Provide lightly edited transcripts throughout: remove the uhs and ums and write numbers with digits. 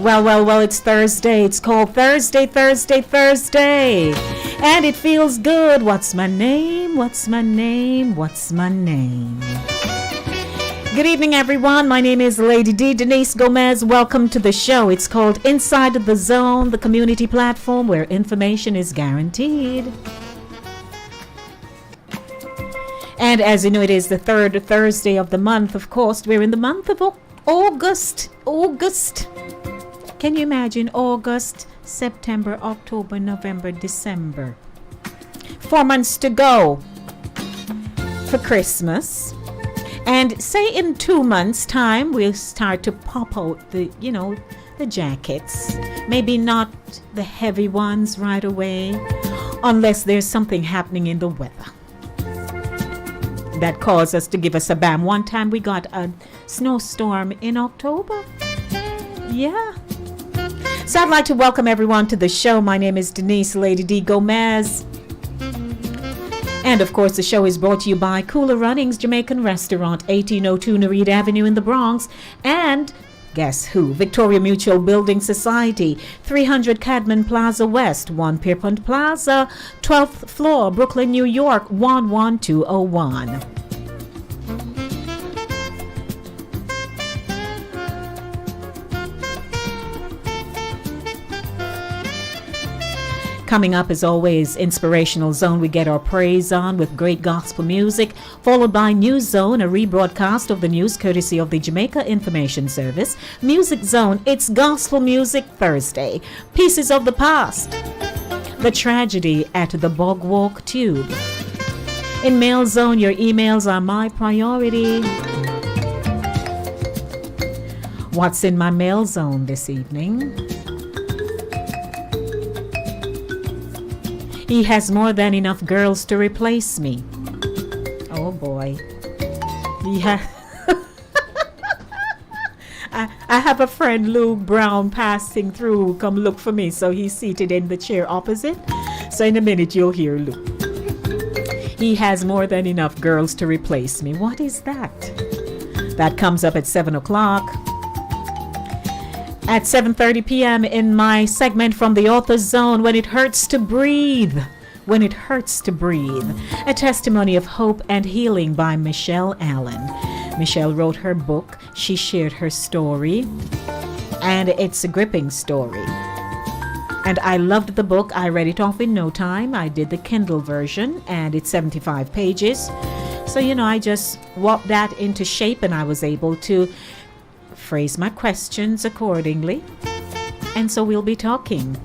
Well, it's Thursday. It's called Thursday. And it feels good. What's my name? Good evening, everyone. My name is Lady D. Denise Gomez. Welcome to the show. It's called Inside the Zone, the community platform where information is guaranteed. And as you know, it is the third Thursday of the month. Of course, we're in the month of August. Can you imagine? August, September, October, November, December. 4 months to go for Christmas. And say in 2 months' time, we'll start to pop out the jackets. Maybe not the heavy ones right away, unless there's something happening in the weather that caused us to give us a bam. One time we got a snowstorm in October. Yeah. So I'd like to welcome everyone to the show. My name is Denise Lady D. Gomez. And of course, the show is brought to you by Cooler Runnings Jamaican Restaurant, 1802 Nereid Avenue in the Bronx. And guess who? Victoria Mutual Building Society, 300 Cadman Plaza West, 1 Pierpont Plaza, 12th floor, Brooklyn, New York, 11201. Coming up, as always, Inspirational Zone. We get our praise on with great gospel music, followed by News Zone, a rebroadcast of the news courtesy of the Jamaica Information Service. Music Zone, it's Gospel Music Thursday. Pieces of the Past. The Tragedy at the Bog Walk Tube. In Mail Zone, your emails are my priority. What's in my mail zone this evening? He has more than enough girls to replace me. Oh boy. Yeah. I have a friend, Luke Brown, passing through. Come look for me. So he's seated in the chair opposite. So in a minute you'll hear Luke. He has more than enough girls to replace me. What is that? That comes up at 7 o'clock. At 7:30 p.m. in my segment from the Author's Zone, When It Hurts to Breathe. A testimony of hope and healing by Michelle Allen. Michelle wrote her book. She shared her story. And it's a gripping story. And I loved the book. I read it off in no time. I did the Kindle version, and it's 75 pages. So, I just walked that into shape, and I was able to phrase my questions accordingly. And so we'll be talking.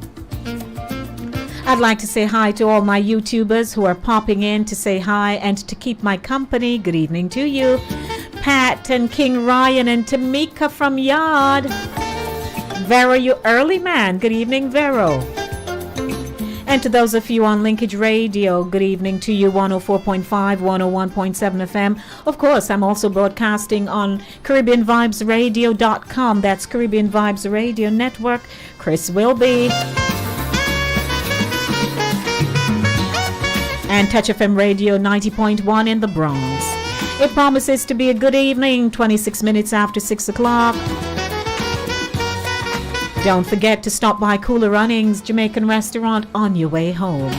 I'd like to say hi to all my YouTubers who are popping in to say hi and to keep my company. Good evening to you. Pat and King Ryan and Tamika from Yard. Vero, you early man. Good evening, Vero. And to those of you on Linkage Radio, good evening to you, 104.5, 101.7 FM. Of course, I'm also broadcasting on CaribbeanVibesRadio.com. That's Caribbean Vibes Radio Network. Chris Wilby. And Touch FM Radio 90.1 in the Bronx. It promises to be a good evening, 26 minutes after 6 o'clock. Don't forget to stop by Cooler Runnings Jamaican Restaurant on your way home.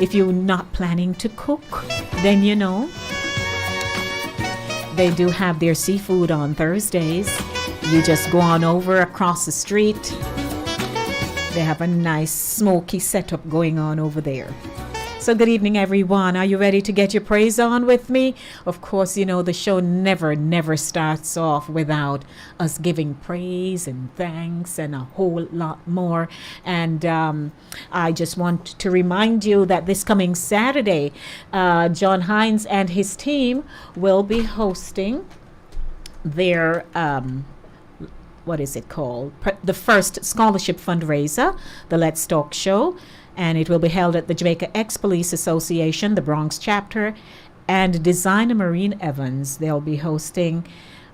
If you're not planning to cook, then they do have their seafood on Thursdays. You just go on over across the street. They have a nice smoky setup going on over there. So good evening, everyone. Are you ready to get your praise on with me? Of course, the show never starts off without us giving praise and thanks and a whole lot more. And I just want to remind you that this coming Saturday, John Hines and his team will be hosting their what is it called? The first scholarship fundraiser, the Let's Talk Show. And it will be held at the Jamaica Ex-Police Association, the Bronx chapter, and Designer Marine Evans. They'll be hosting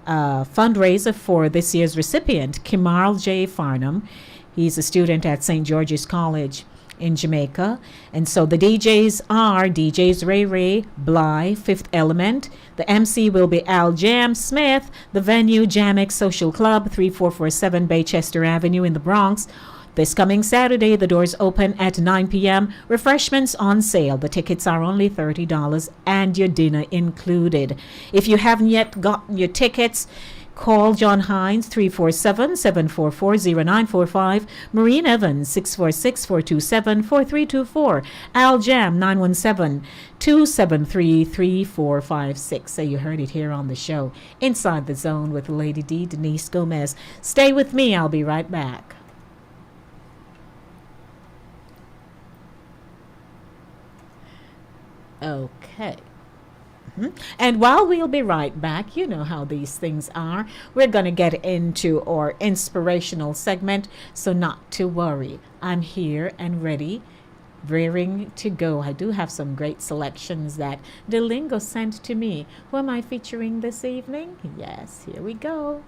a fundraiser for this year's recipient, Kimarl J. Farnham. He's a student at St. George's College. in Jamaica. And so the DJs are DJs Ray Ray, Bly, Fifth Element. The MC will be Al Jam Smith. The venue, Jamex Social Club, 3447 Baychester Avenue in the Bronx. This coming Saturday, the doors open at 9 p.m. Refreshments on sale. The tickets are only $30 and your dinner included. If you haven't yet gotten your tickets, call John Hines, 347-744-0945. Maureen Evans, 646-427-4324. Al Jam, 917-273-3456. So you heard it here on the show. Inside the Zone with Lady D, Denise Gomez. Stay with me. I'll be right back. Okay. And while we'll be right back, you know how these things are. We're going to get into our inspirational segment, so not to worry. I'm here and ready, raring to go. I do have some great selections that Delingo sent to me. Who am I featuring this evening? Yes, here we go.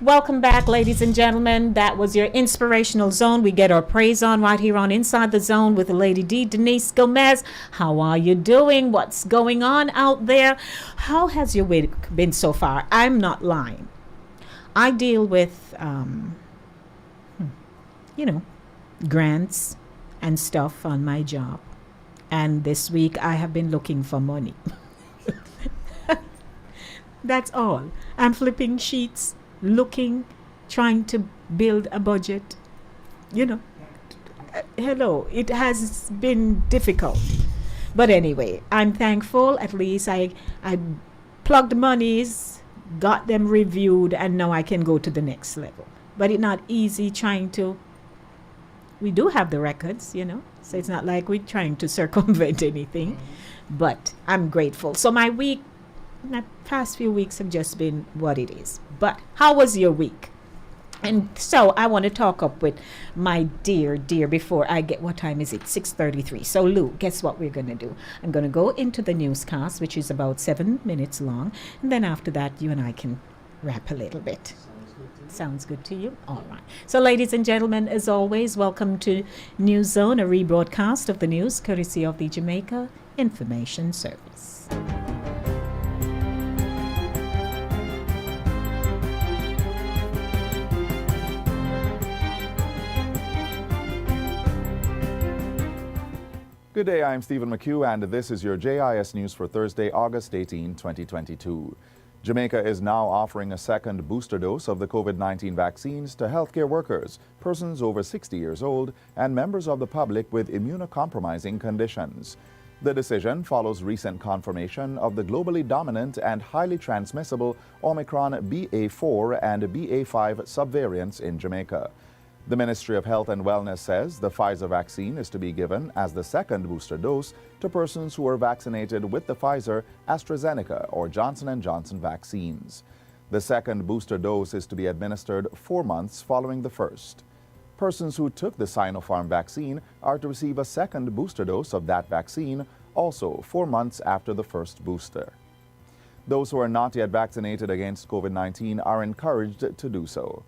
Welcome back, ladies and gentlemen. That was your inspirational zone. We get our praise on right here on Inside the Zone with Lady D, Denise Gomez. How are you doing? What's going on out there? How has your week been so far? I'm not lying. I deal with you know, grants and stuff on my job. And this week I have been looking for money. That's all. I'm flipping sheets, looking, trying to build a budget. You know, hello, it has been difficult. But anyway, I'm thankful. At least I plugged monies, got them reviewed, and now I can go to the next level. But it's not easy trying to. We do have the records, you know, so it's not like we're trying to circumvent anything. But I'm grateful. So my week, the past few weeks have just been what it is. But how was your week? And so I want to talk up with my dear before I get, what time is it? 6:33. So Lou, guess what we're going to do? I'm going to go into the newscast, which is about 7 minutes long. And then after that, you and I can rap a little bit. Sounds good to you? All right. So ladies and gentlemen, as always, welcome to News Zone, a rebroadcast of the news courtesy of the Jamaica Information Service. Good day, I'm Stephen McHugh, and this is your JIS News for Thursday, August 18, 2022. Jamaica is now offering a second booster dose of the COVID-19 vaccines to healthcare workers, persons over 60 years old, and members of the public with immunocompromising conditions. The decision follows recent confirmation of the globally dominant and highly transmissible Omicron BA4 and BA5 subvariants in Jamaica. The Ministry of Health and Wellness says the Pfizer vaccine is to be given as the second booster dose to persons who are vaccinated with the Pfizer, AstraZeneca, or Johnson & Johnson vaccines. The second booster dose is to be administered 4 months following the first. Persons who took the Sinopharm vaccine are to receive a second booster dose of that vaccine, also 4 months after the first booster. Those who are not yet vaccinated against COVID-19 are encouraged to do so.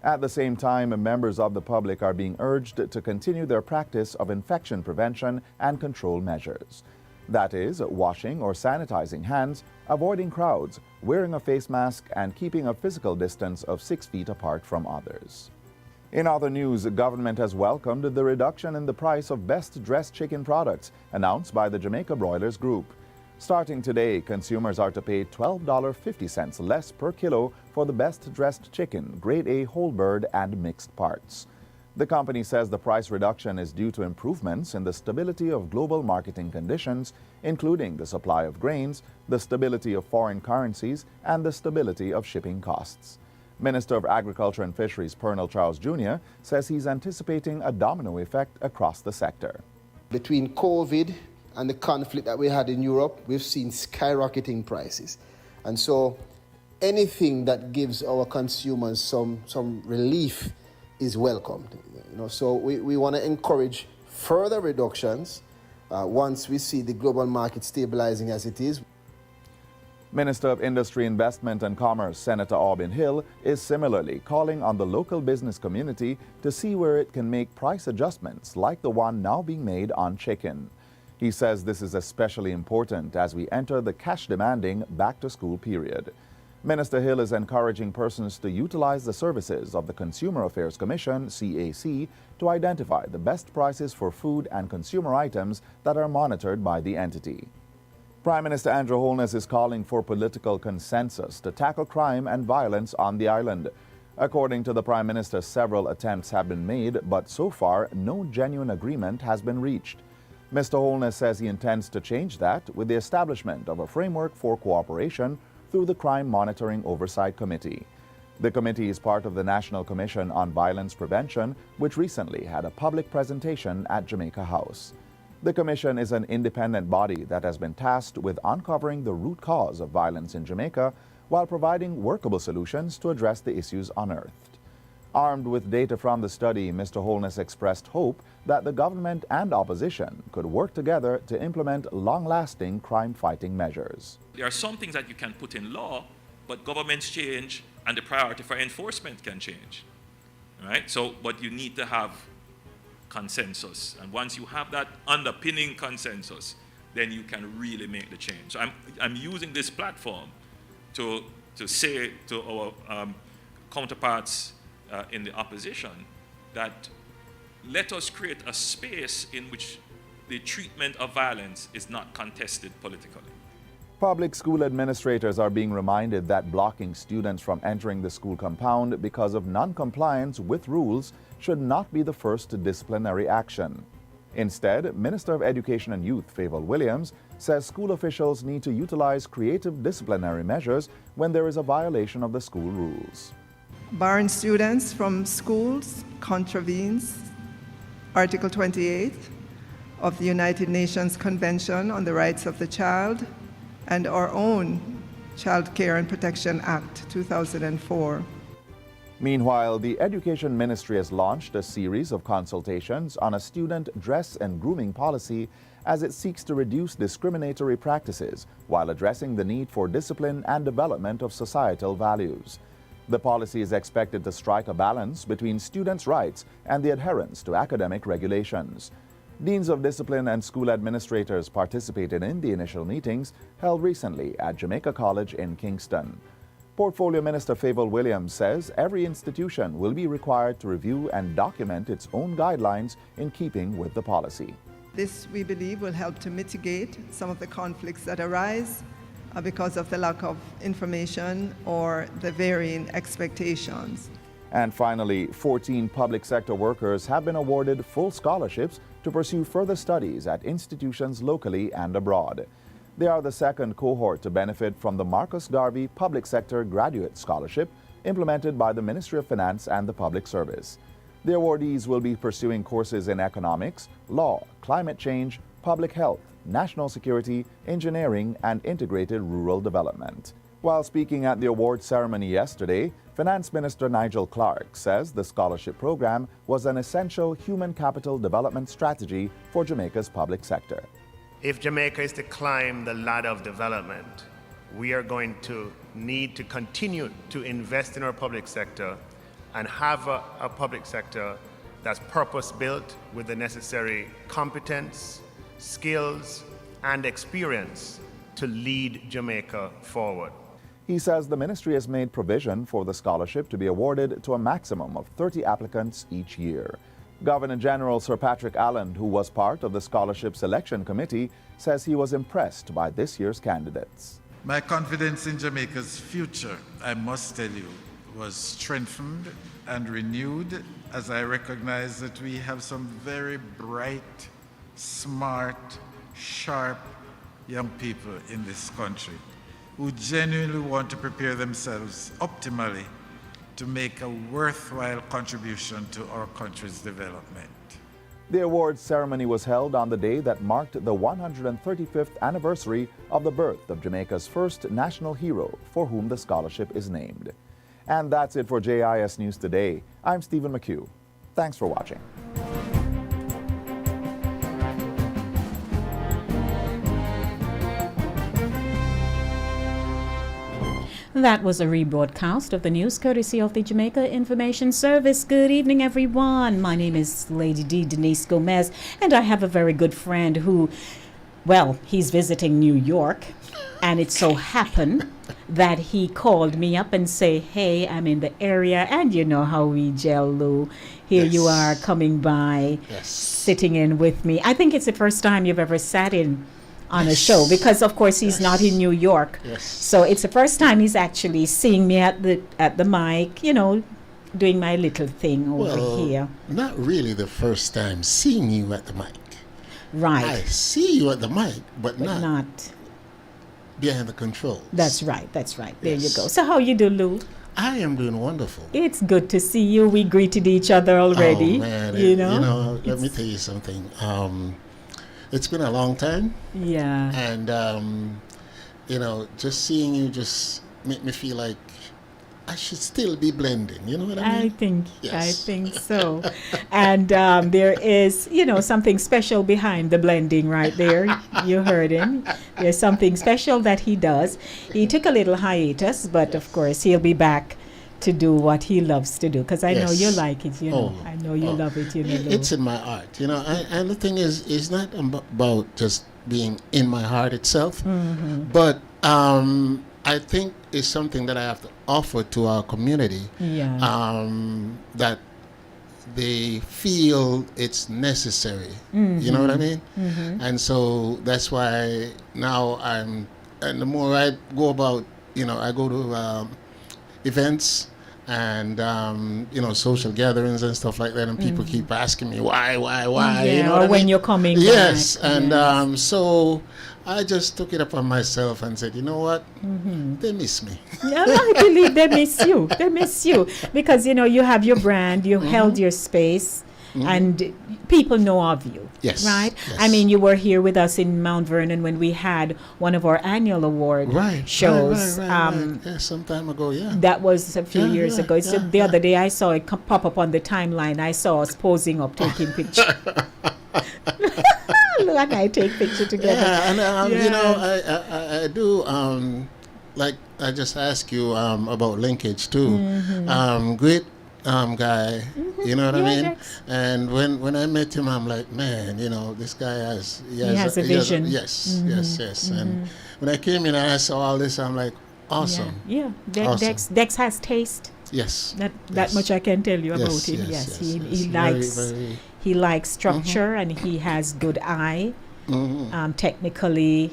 At the same time, members of the public are being urged to continue their practice of infection prevention and control measures. That is, washing or sanitizing hands, avoiding crowds, wearing a face mask, and keeping a physical distance of 6 feet apart from others. In other news, the government has welcomed the reduction in the price of best dressed chicken products announced by the Jamaica Broilers Group. Starting today, consumers are to pay $12.50 less per kilo for the best dressed chicken, grade A whole bird, and mixed parts. The company says the price reduction is due to improvements in the stability of global marketing conditions, including the supply of grains, the stability of foreign currencies, and the stability of shipping costs. Minister of Agriculture and Fisheries Pernell Charles Jr. says he's anticipating a domino effect across the sector. Between COVID and the conflict that we had in Europe, we've seen skyrocketing prices. And so anything that gives our consumers some relief is welcomed. So we want to encourage further reductions once we see the global market stabilizing as it is. Minister of Industry, Investment and Commerce, Senator Aubin Hill, is similarly calling on the local business community to see where it can make price adjustments like the one now being made on chicken. He says this is especially important as we enter the cash-demanding back-to-school period. Minister Hill is encouraging persons to utilize the services of the Consumer Affairs Commission, CAC, to identify the best prices for food and consumer items that are monitored by the entity. Prime Minister Andrew Holness is calling for political consensus to tackle crime and violence on the island. According to the Prime Minister, several attempts have been made, but so far no genuine agreement has been reached. Mr. Holness says he intends to change that with the establishment of a framework for cooperation through the Crime Monitoring Oversight Committee. The committee is part of the National Commission on Violence Prevention, which recently had a public presentation at Jamaica House. The commission is an independent body that has been tasked with uncovering the root cause of violence in Jamaica while providing workable solutions to address the issues unearthed. Armed with data from the study, Mr. Holness expressed hope that the government and opposition could work together to implement long-lasting crime-fighting measures. There are some things that you can put in law, but governments change and the priority for enforcement can change, right? So, but you need to have consensus. And once you have that underpinning consensus, then you can really make the change. So I'm using this platform to say to our counterparts in the opposition that let us create a space in which the treatment of violence is not contested politically. Public school administrators are being reminded that blocking students from entering the school compound because of non-compliance with rules should not be the first disciplinary action. Instead, Minister of Education and Youth Favour Williams says school officials need to utilize creative disciplinary measures when there is a violation of the school rules. Barring students from schools contravenes Article 28 of the United Nations Convention on the Rights of the Child and our own Child Care and Protection Act 2004. Meanwhile, the Education Ministry has launched a series of consultations on a student dress and grooming policy as it seeks to reduce discriminatory practices while addressing the need for discipline and development of societal values. The policy is expected to strike a balance between students' rights and the adherence to academic regulations. Deans of discipline and school administrators participated in the initial meetings held recently at Jamaica College in Kingston. Portfolio Minister Favour Williams says every institution will be required to review and document its own guidelines in keeping with the policy. This, we believe, will help to mitigate some of the conflicts that arise because of the lack of information or the varying expectations. And finally, 14 public sector workers have been awarded full scholarships to pursue further studies at institutions locally and abroad. They are the second cohort to benefit from the Marcus Garvey Public Sector Graduate Scholarship implemented by the Ministry of Finance and the Public Service. The awardees will be pursuing courses in economics, law, climate change, public health, national security, engineering, and integrated rural development. While speaking at the award ceremony yesterday, Finance Minister Nigel Clark says the scholarship program was an essential human capital development strategy for Jamaica's public sector. If Jamaica is to climb the ladder of development, we are going to need to continue to invest in our public sector and have a public sector that's purpose-built with the necessary competence, skills, and experience to lead Jamaica forward. He says the ministry has made provision for the scholarship to be awarded to a maximum of 30 applicants each year. Governor General Sir Patrick Allen, who was part of the scholarship selection committee, says he was impressed by this year's candidates. My confidence in Jamaica's future, I must tell you, was strengthened and renewed as I recognize that we have some very bright, smart, sharp young people in this country who genuinely want to prepare themselves optimally to make a worthwhile contribution to our country's development. The awards ceremony was held on the day that marked the 135th anniversary of the birth of Jamaica's first national hero for whom the scholarship is named. And that's it for JIS News Today. I'm Stephen McHugh. Thanks for watching. That was a rebroadcast of the news courtesy of the Jamaica Information Service. Good evening, everyone. My name is Lady D. Denise Gomez, and I have a very good friend who, well, he's visiting New York, and it so happened that he called me up and say, hey, I'm in the area, and you know how we gel, Lou. Here you are coming by, sitting in with me. I think it's the first time you've ever sat in on a show, because of course he's not in New York. So it's the first time he's actually seeing me at the mic, you know, doing my little thing over here. Not really the first time seeing you at the mic. Right. I see you at the mic, but not behind the controls. That's right. There you go. So how you do, Lou? I am doing wonderful. It's good to see you. We greeted each other already. Oh man, you know, let me tell you something. It's been a long time. Yeah. And, you know, just seeing you just make me feel like I should still be blending. You know what I mean? I think so. And there is, you know, something special behind the blending right there. You heard him. There's something special that he does. He took a little hiatus, but of course he'll be back to do what he loves to do, because I know you like it, you know. I know you love it, you know. It's in my art, you know. And the thing is, it's not about just being in my heart itself, but I think it's something that I have to offer to our community. That they feel it's necessary. You know what I mean? And so that's why now and the more I go about, I go to events and social gatherings and stuff like that, and people keep asking me why, Yeah, what or I when mean? you're coming Yes, back. and Yes. so I just took it upon myself and said, you know what, they miss me. Yeah, I believe they miss you. They miss you because you have your brand, you held your space, and people know of you. Yes, Right. yes. I mean, you were here with us in Mount Vernon when we had one of our annual award shows. Right. Yeah, some time ago, yeah. That was a few years ago. So yeah, the other day I saw it pop up on the timeline. I saw us posing up, taking picture. Lou and I take picture together. Yeah, and Yes. I do like I just asked you about linkage too. Great guy, you know what I Yeah, mean? Dex. And when I met him, I'm like, man, this guy has has a vision. Yes. And when I came in and I saw all this, I'm like, awesome. Yeah. Awesome. Dex has taste. Yes. That Yes. much I can tell you about Yes, him. yes, He yes. likes Very, he likes structure and he has good eye. Technically,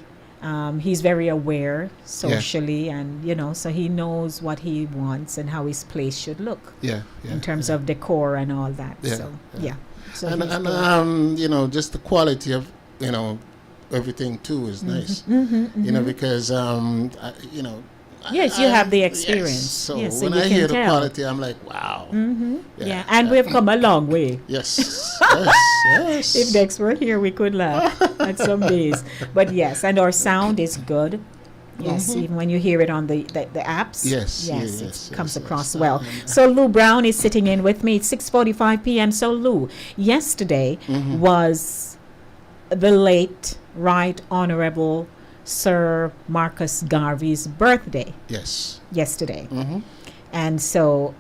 he's very aware socially, and so he knows what he wants and how his place should look yeah. in terms of decor and all that. Yeah, So yeah. So And, he's and good. just the quality of everything too is nice. Because Yes, you have the yes. experience. So Yes, so when you I can hear the tell. quality, I'm like, wow. Yeah, and we've come a long way. Yes. Yes. If Dex were here, we could laugh at some days. But yes, and our sound is good. Yes, even when you hear it on the apps. Yes, It comes yes. across well. So Lou Brown is sitting in with me. It's 6:45 p.m. So Lou, yesterday was the late Right Honorable Sir Marcus Garvey's birthday. Yes. Yesterday. And so,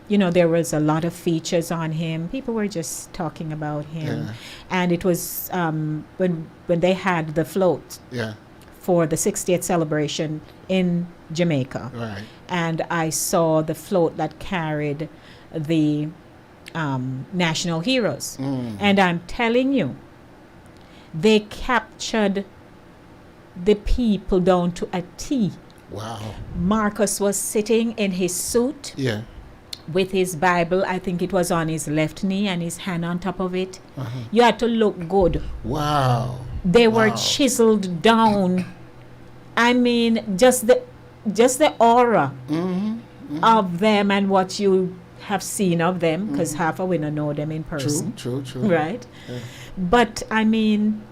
there was a lot of features on him. People were just talking about him. Yeah. And it was when they had the float Yeah. for the 60th celebration in Jamaica. Right. And I saw the float that carried the national heroes. And I'm telling you, they captured the people down to a T. Wow. Marcus was sitting in his suit Yeah. with his Bible. I think it was on his left knee and his hand on top of it. You had to look good. Wow. They were Wow. chiseled down. I mean, just the aura of them and what you have seen of them, because half of we don't know them in person. True. Right? But I mean,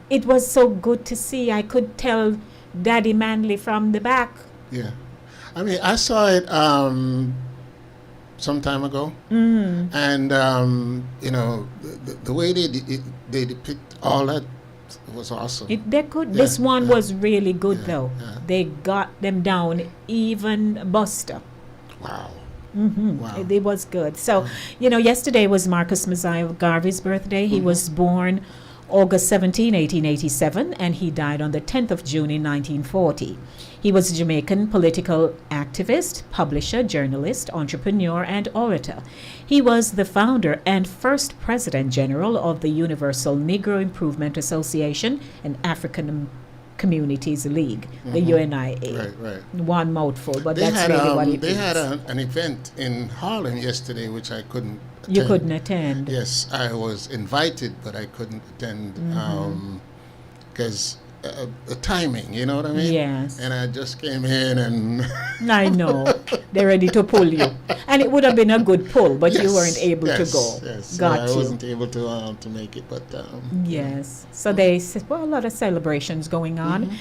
it was so good to see. I could tell Daddy Manley from the back. Yeah. I mean, I saw it some time ago, and the way they depict all that was awesome. This one was really good though. yeah. They got them down, even Buster. Wow. Wow. It was good. So, yesterday was Marcus Messiah Garvey's birthday. He was born August 17, 1887, and he died on the 10th of June in 1940. He was a Jamaican political activist, publisher, journalist, entrepreneur, and orator. He was the founder and first President General of the Universal Negro Improvement Association and African Communities League, the UNIA. Right. One mouthful, but that's really what it They is. had an event in Harlem yesterday, which I couldn't attend. You couldn't attend. Yes, I was invited, but I couldn't attend because the timing, you know what I mean? Yes. And I just came in and... I know. They're ready to pull you. And it would have been a good pull, but you Yes, weren't able yes, to go. Yes, Got I you. wasn't able to make it, but... Yes. So they said, a lot of celebrations going on.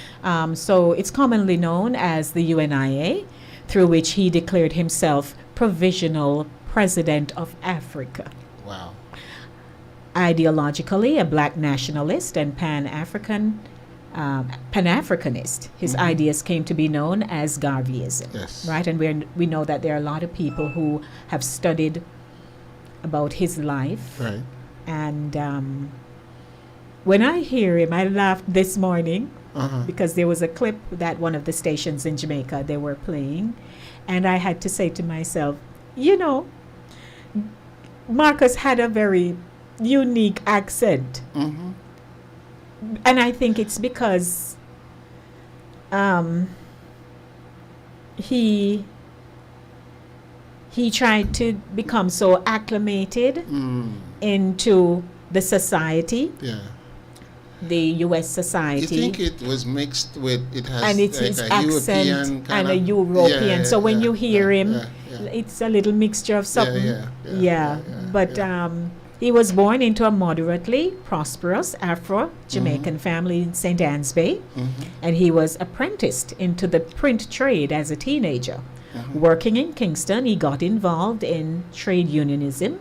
So it's commonly known as the UNIA, through which he declared himself Provisional President of Africa. Wow. Ideologically, a black nationalist and Pan-Africanist. His ideas came to be known as Garveyism. Yes. Right? And we know that there are a lot of people who have studied about his life. Right. And when I hear him, I laughed this morning because there was a clip that one of the stations in Jamaica, they were playing. And I had to say to myself, Marcus had a very unique accent. Mm-hmm. And I think it's because he tried to become so acclimated into the society, Yeah. the U.S. You society. think it was mixed with, it has And it's like his a accent European and kind a of, European. Yeah, So when yeah, you hear yeah, him, yeah. it's a little mixture of something. Yeah. But he was born into a moderately prosperous Afro-Jamaican family in St. Anne's Bay, and he was apprenticed into the print trade as a teenager. Working in Kingston, he got involved in trade unionism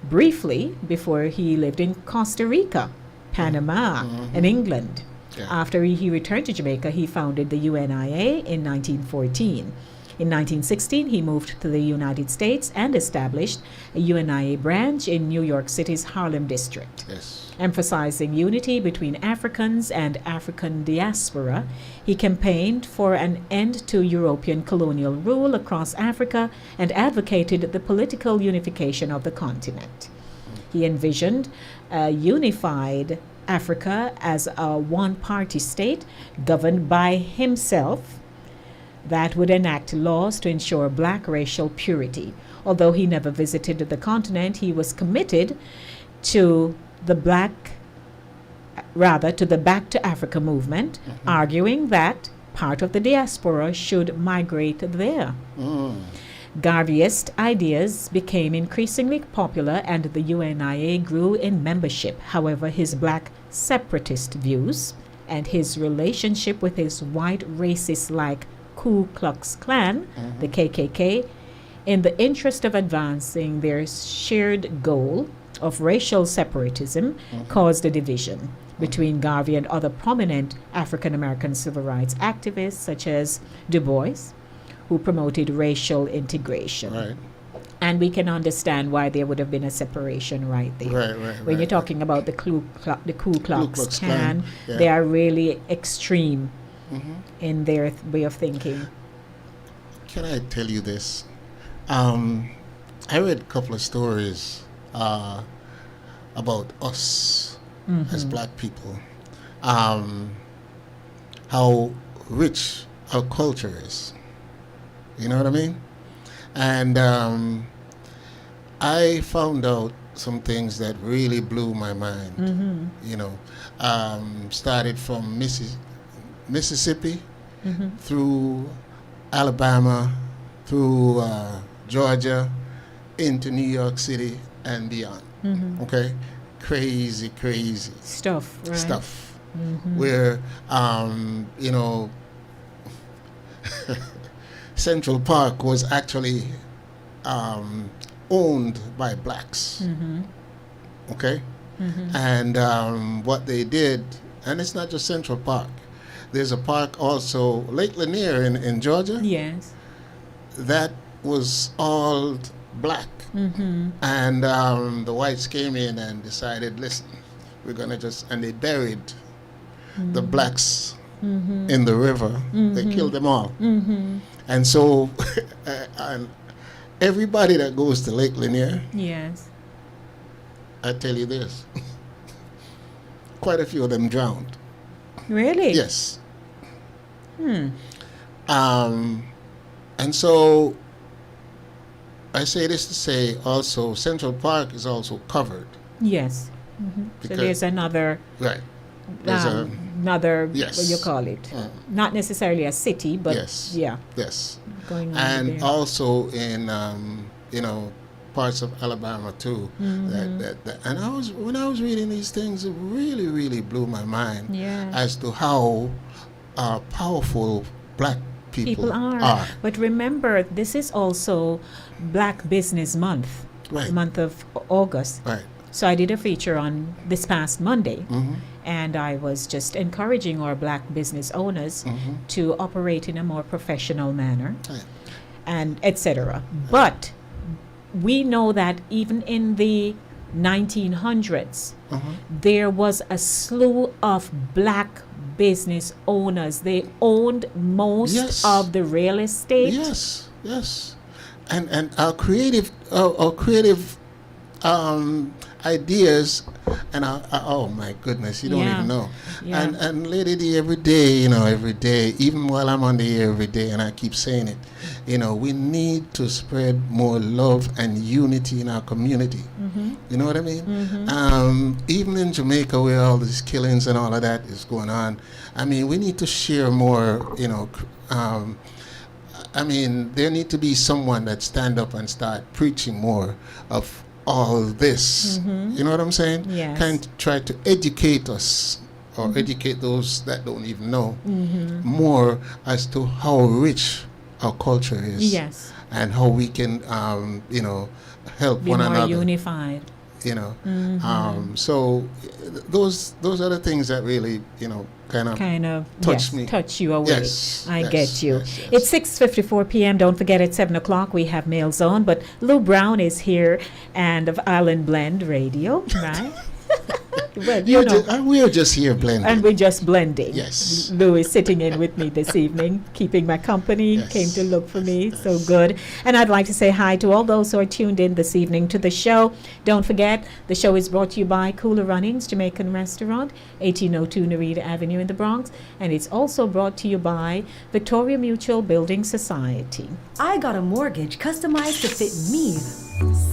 briefly before he lived in Costa Rica, Panama, and England. Yeah. After he returned to Jamaica, he founded the UNIA in 1914. In 1916, he moved to the United States and established a UNIA branch in New York City's Harlem district. Yes. Emphasizing unity between Africans and African diaspora, he campaigned for an end to European colonial rule across Africa and advocated the political unification of the continent. He envisioned a unified Africa as a one-party state governed by himself that would enact laws to ensure black racial purity. Although he never visited the continent, he was committed to the Back to Africa movement, arguing that part of the diaspora should migrate there. Garveyist ideas became increasingly popular and the UNIA grew in membership. However, his black separatist views and his relationship with his white racists like Ku Klux Klan, the KKK, in the interest of advancing their shared goal of racial separatism, caused a division between Garvey and other prominent African American civil rights activists such as Du Bois, who promoted racial integration. Right. And we can understand why there would have been a separation right there. Right. When you're talking about the Ku Klux Klan, yeah. they are really extreme in their way of thinking. Can I tell you this? I read a couple of stories about us as black people, how rich our culture is. You know what I mean? And I found out some things that really blew my mind. You know, started from Mississippi through Alabama, through Georgia, into New York City and beyond. Okay? Crazy Stuff, right? stuff. Where, you know, Central Park was actually owned by blacks. Okay? And what they did, and it's not just Central Park, there's a park also, Lake Lanier in Georgia, Yes. that was all black. And the whites came in and decided, listen, we're going to and they buried the blacks in the river. They killed them all. And so and everybody that goes to Lake Lanier, Yes. I tell you this, quite a few of them drowned. Really? Yes. And so I say this to say also Central Park is also covered. Yes. So Because- there's another, Right. There's another, Yes. what you call it? Not necessarily a city, but Yes. yeah, yes. going on And there. also in you know, parts of Alabama too. That and when I was reading these things, it really blew my mind Yeah. as to how powerful black people are. But remember, this is also Black Business Month, Right. month of August. Right. So I did a feature on this past Monday, and I was just encouraging our black business owners to operate in a more professional manner, Right. and etc. But we know that even in the 1900s, there was a slew of black business owners. They owned most Yes. of the real estate. Yes. And our creative ideas, and oh my goodness, you don't Yeah. even know. Yeah. And Lady D, every day, even while I'm on the air every day, and I keep saying it, we need to spread more love and unity in our community. You know what I mean? Even in Jamaica, where all these killings and all of that is going on, I mean, we need to share more. I mean, there need to be someone that stand up and start preaching more of all this. You know what I'm saying? Yes. Kind of try to educate us or educate those that don't even know more as to how rich our culture is. Yes. And how we can, help Be one more another. unified. So those are the things that really, kind of touch me. Touch you away. Yes, I yes, get you. yes, yes. It's 6:54 p.m. Don't forget at 7 o'clock we have Mail Zone, but Lou Brown is here and of Island Blend Radio, right? Well, We are just here blending. and we're just blending. Yes. Lou is sitting in with me this evening, keeping my company, Yes. came to look for me, so good. And I'd like to say hi to all those who are tuned in this evening to the show. Don't forget, the show is brought to you by Cooler Runnings Jamaican Restaurant, 1802 Narita Avenue in the Bronx, and it's also brought to you by Victoria Mutual Building Society. I got a mortgage customized to fit me.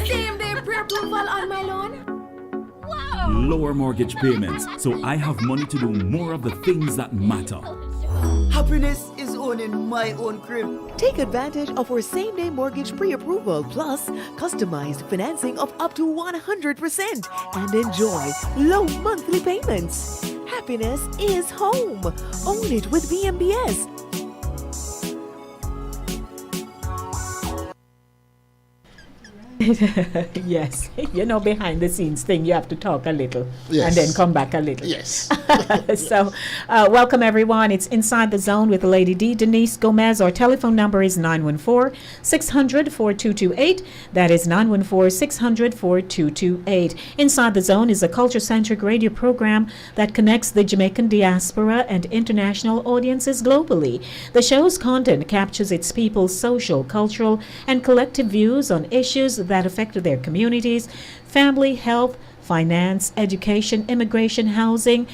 Same day pre-approval on my loan. Wow! Lower mortgage payments, so I have money to do more of the things that matter. Happiness is owning my own crib. Take advantage of our same-day mortgage pre-approval plus customized financing of up to 100% and enjoy low monthly payments. Happiness is home. Own it with VMBS. Yes, behind the scenes thing, you have to talk a little Yes. and then come back a little. Yes. So, welcome everyone. It's Inside the Zone with Lady D, Denise Gomez. Our telephone number is 914-600-4228. That is 914-600-4228. Inside the Zone is a culture-centric radio program that connects the Jamaican diaspora and international audiences globally. The show's content captures its people's social, cultural, and collective views on issues that affect their communities, family, health, finance, education, immigration, housing,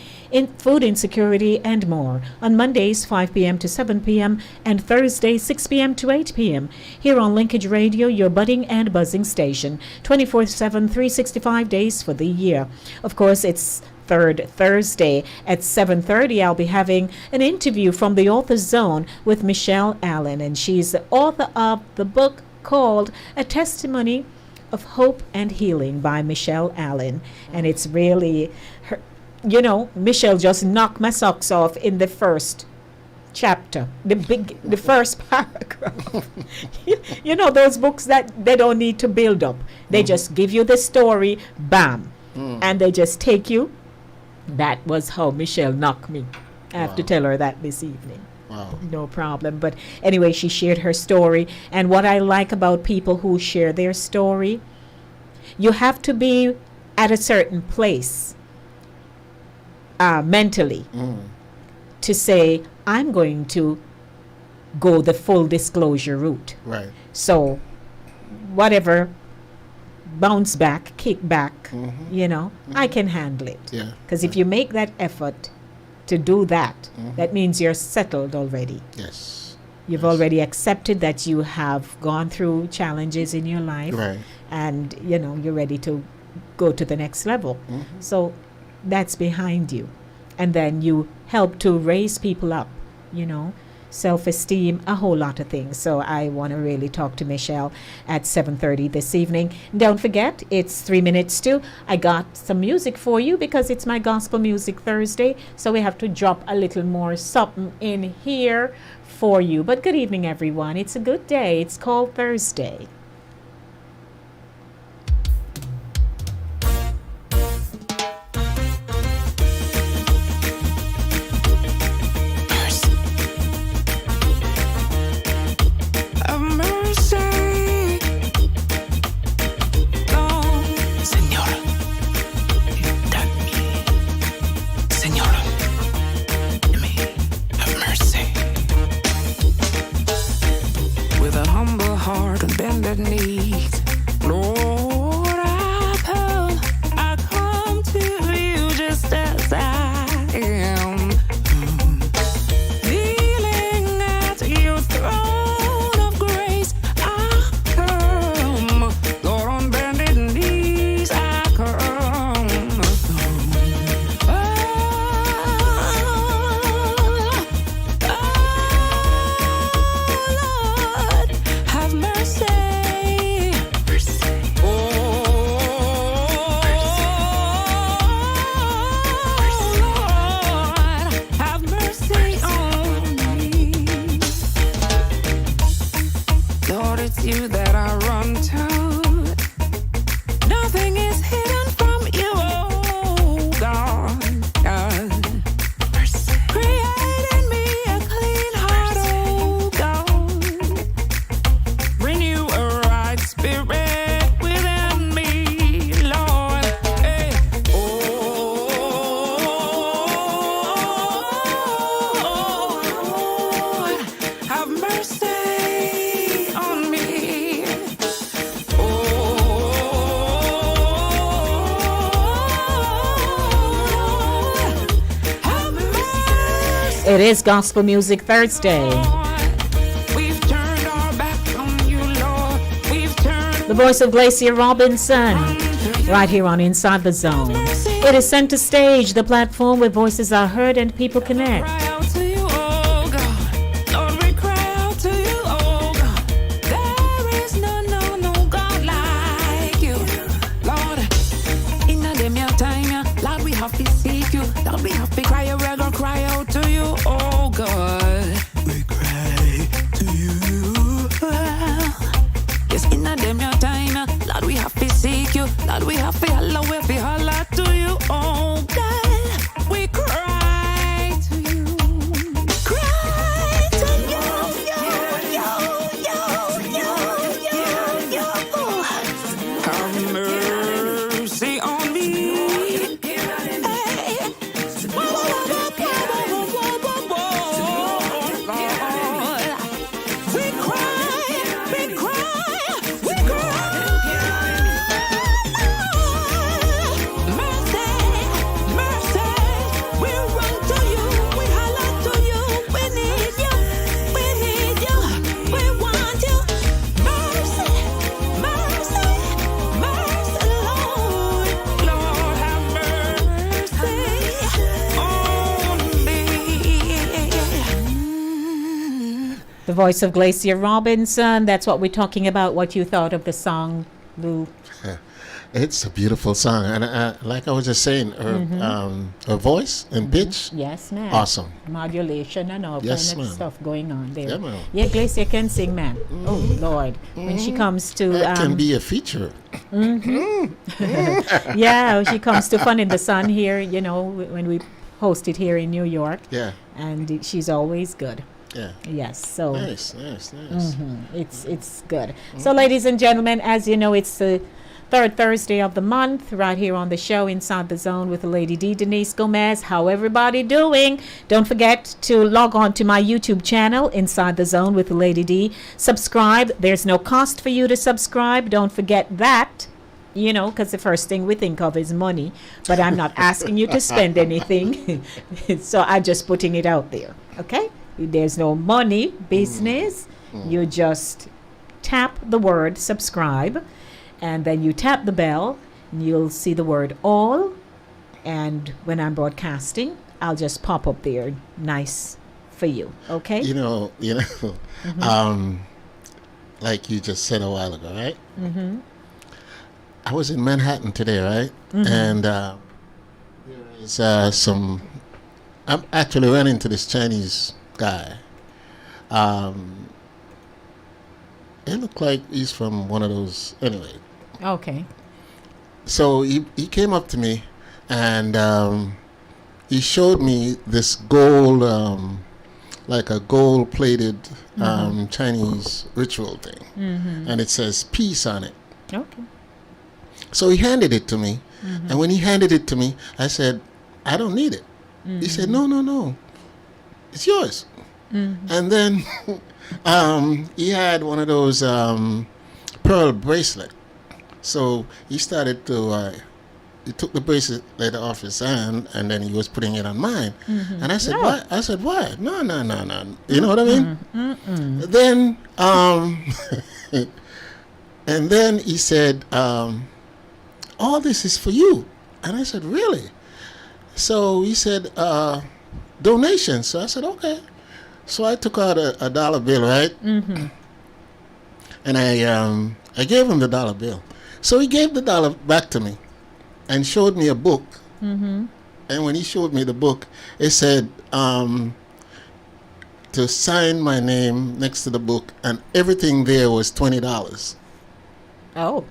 food insecurity, and more. On Mondays, 5 p.m. to 7 p.m. and Thursdays, 6 p.m. to 8 p.m. Here on Linkage Radio, your budding and buzzing station, 24/7, 365 days for the year. Of course, it's third Thursday at 7:30. I'll be having an interview from the Author's Zone with Michelle Allen, and she's the author of the book called A Testimony of Hope and Healing by Michelle Allen. And it's really her, Michelle just knocked my socks off in the first chapter, the first paragraph. Those books that they don't need to build up. They just give you the story, bam, and they just take you. That was how Michelle knocked me. I have to tell her that this evening. Wow. No problem. But anyway, she shared her story. And what I like about people who share their story, you have to be at a certain place mentally to say, I'm going to go the full disclosure route. Right. So whatever, bounce back, kick back, I can handle it. Yeah. Because if you make that effort to do that, that means you're settled already. Yes. You've already accepted that you have gone through challenges in your life, Right. and you're ready to go to the next level. So that's behind you, and then you help to raise people up, self-esteem, a whole lot of things. So I want to really talk to Michelle at 7:30 this evening. Don't forget, it's 3 minutes to. I got some music for you because it's my Gospel Music Thursday, so we have to drop a little more something in here for you. But good evening, everyone. It's a good day. It's called Thursday. With a humble heart and bended knees, Lord, I Lord, it's you that I run to. Nothing is hidden from you, oh God. Create in me a clean heart, oh God. Renew a right spirit within me, Lord. Hey. Have mercy on me. Have mercy. It is Gospel Music Thursday. We've turned our back on you, Lord. We've turned The voice of Glacier Robinson, right here on Inside the Zone. It is Center Stage, the platform where voices are heard and people connect. out to you, oh God. Lord, we cry out to you, oh God. There is no God like you. Lord, in a them your time, yeah. Lord, we have to seek you. Lord, we have to cry, we're gonna cry out to you, oh God. We cry to you. Yes, in a them your time, yeah. Lord, we have to seek you. Lord, we have to holler, we have to holler to you, oh God. We cry to you. Cry to you, you. Have mercy on me. Hey. We cry. Mercy, we run to you, we holler to you, we need you, we want you. Mercy, Lord have mercy on me. The voice of Glacier Robinson. That's what we're talking about. What you thought of the song, Lou? It's a beautiful song, and like I was just saying, her voice and pitch, Yes, ma'am. awesome. Modulation and all Yes, kind of ma'am. stuff going on there. Yeah, ma'am. Yeah, Glacier can sing, man. Oh, Lord. When she comes to... That can be a feature. yeah, when she comes to Fun in the Sun here, you know, when we host it here in New York. Yeah, And she's always good. yeah. Yes, so... Nice. It's good. So, ladies and gentlemen, as you know, it's the third Thursday of the month, right here on the show Inside the Zone with Lady D, Denise Gomez. How everybody doing? Don't forget to log on to my YouTube channel, Inside the Zone with Lady D. Subscribe. There's no cost for you to subscribe. Don't forget that. You know, because the first thing we think of is money, but I'm not asking you to spend anything. So I'm just putting it out there. Okay? There's no money business. You just tap the word subscribe, and then you tap the bell, and you'll see the word all. And when I'm broadcasting, I'll just pop up there nice for you. Okay? You know, like you just said a while ago, right? I was in Manhattan today, right? And there is some. I'm actually running into this Chinese guy. It looked like he's from one of those. Anyway, Okay. so he came up to me, and he showed me this gold, like a gold-plated Chinese ritual thing, and it says peace on it. Okay. So he handed it to me, and when he handed it to me, I said, I don't need it. He said, no, it's yours. And then he had one of those pearl bracelet. So he started to, he took the bracelet off his hand, and then he was putting it on mine. And I said, why? I said, why? No. You know what I mean? Then, and then he said, all this is for you. And I said, really? So he said, donation. So I said, okay. So I took out a dollar bill, right? And I gave him the dollar bill. So he gave the dollar back to me and showed me a book. And when he showed me the book, it said, to sign my name next to the book, and everything there was $20. Oh.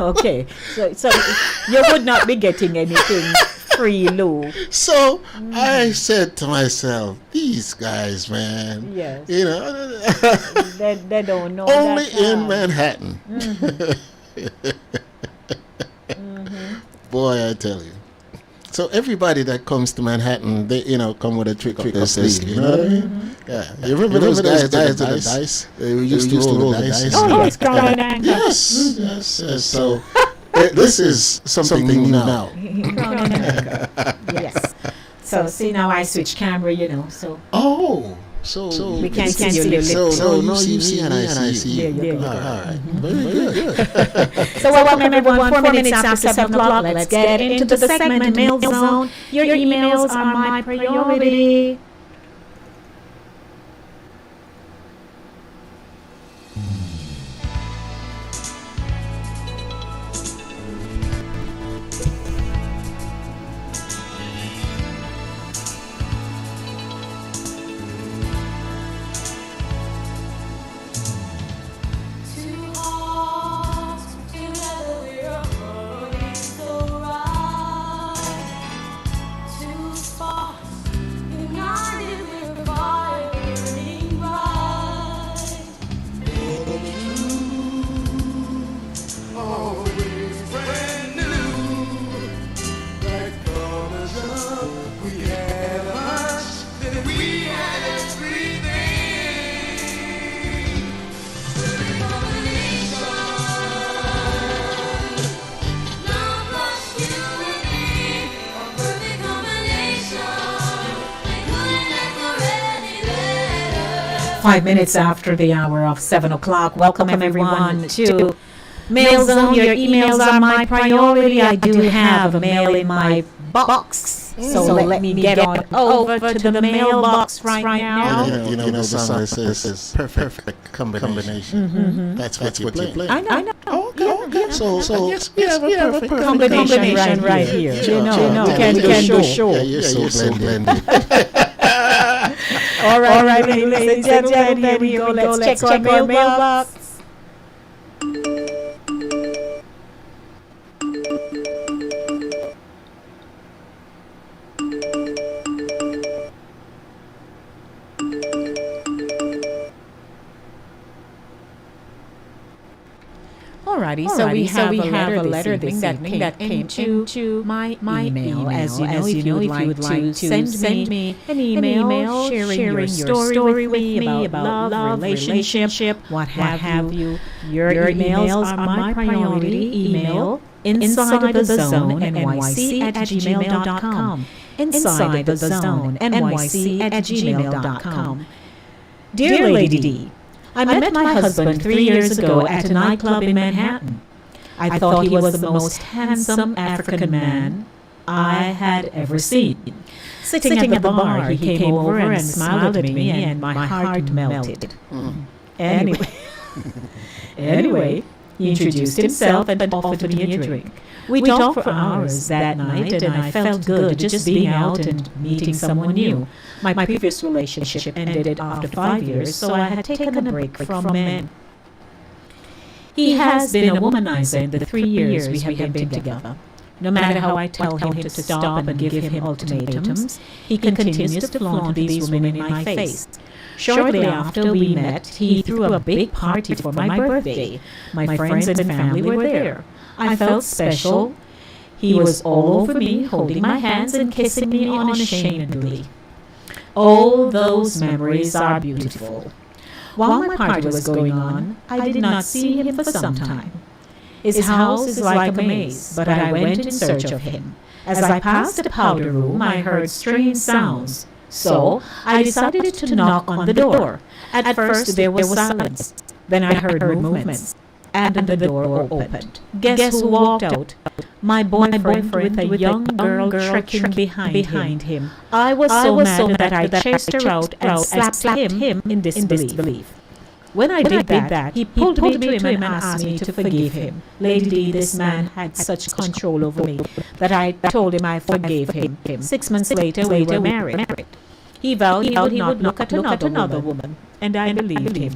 Okay. So you would not be getting anything free, Lou. So I said to myself, these guys, man, Yes. you know, They don't know. only that in time. Manhattan. Boy, I tell you. So everybody that comes to Manhattan, they come with a trick up their sleeve. You know what I mean? Yeah. You remember those guys with the dice? They used to roll the dice. Oh, yes, Crown and Anchor. Yes, yes. So this is something new now. Crown and Anchor. Yes. So see, now I switch camera, so. Oh. So we can't see your lips. So no, you see me and I see you. There you go. All right. Very good. So welcome everyone. 4 minutes after 7 o'clock. Let's get into the segment Mail Zone. Your emails are my priority. Five minutes after the hour of 7 o'clock. Welcome everyone to Mail Zone. Your emails are my priority. I do have a mail in my box. So let me get on over to the mailbox right now. You know the song says perfect combination. That's what you're playing. I know. Okay. So we have a perfect combination right here. You can do show. Yeah, you're so blended. All right, ladies and gentlemen, here we go. Let's check our mailbox. Alrighty, so we have a letter this evening that came into my email. As you know, if you would like to send me an email sharing your story with me about love, relationship, what have you, your emails are my priority. Email inside the zone nyc@gmail.com. Inside the zone nyc@gmail.com. Dear Lady D, I met my husband 3 years ago at a nightclub in Manhattan. I thought he was the most handsome African man I had ever seen. Sitting at the bar, he came over and smiled at me, and my heart melted. Anyway, he introduced himself and offered me a drink. We talked for hours that night, and I felt good just being out and meeting someone new. My previous relationship ended after 5 years, so I had taken a break from men. He has been a womanizer in the 3 years we have been together. No matter how I tell him to stop and give him ultimatums, he continues to flaunt these women in my face. Shortly after we met, he threw a big party for my birthday. My friends and family were there. I felt special. He was all over me, holding my hands and kissing me unashamedly. All those memories are beautiful. While my party was going on, I did not see him for some time. His house is like a maze, but I went in search of him. As I passed the powder room, I heard strange sounds. So I decided to knock on the door. At first there was silence. Then I heard movements, and the door opened. Guess who walked out? My boyfriend with a young girl trekking behind him. I was so mad that I chased her out and slapped him in disbelief. When I did that, he pulled me to him and asked me to forgive him. Lady D, this man had such control over me that I told him I forgave him. 6 months later, we were married. He vowed he would not look at another woman, and I believed him.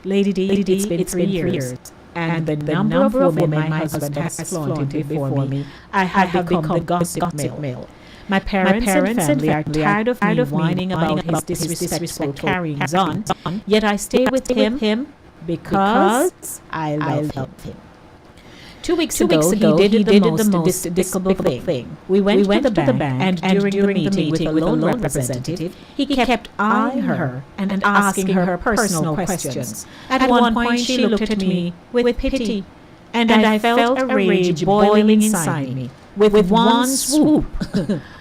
Lady D, it's been 3 years, and the number of women my husband has flaunted before me, I have become the gossip mill. My parents and family are tired of me whining about his disrespectful carryings on, yet I stay with him because I love him. 2 weeks ago, he did the most despicable thing. We went to the bank, and during the meeting with a loan representative, he kept eyeing her and asking her personal questions. At one point, she looked at me with pity, and I felt a rage boiling inside me. With one swoop,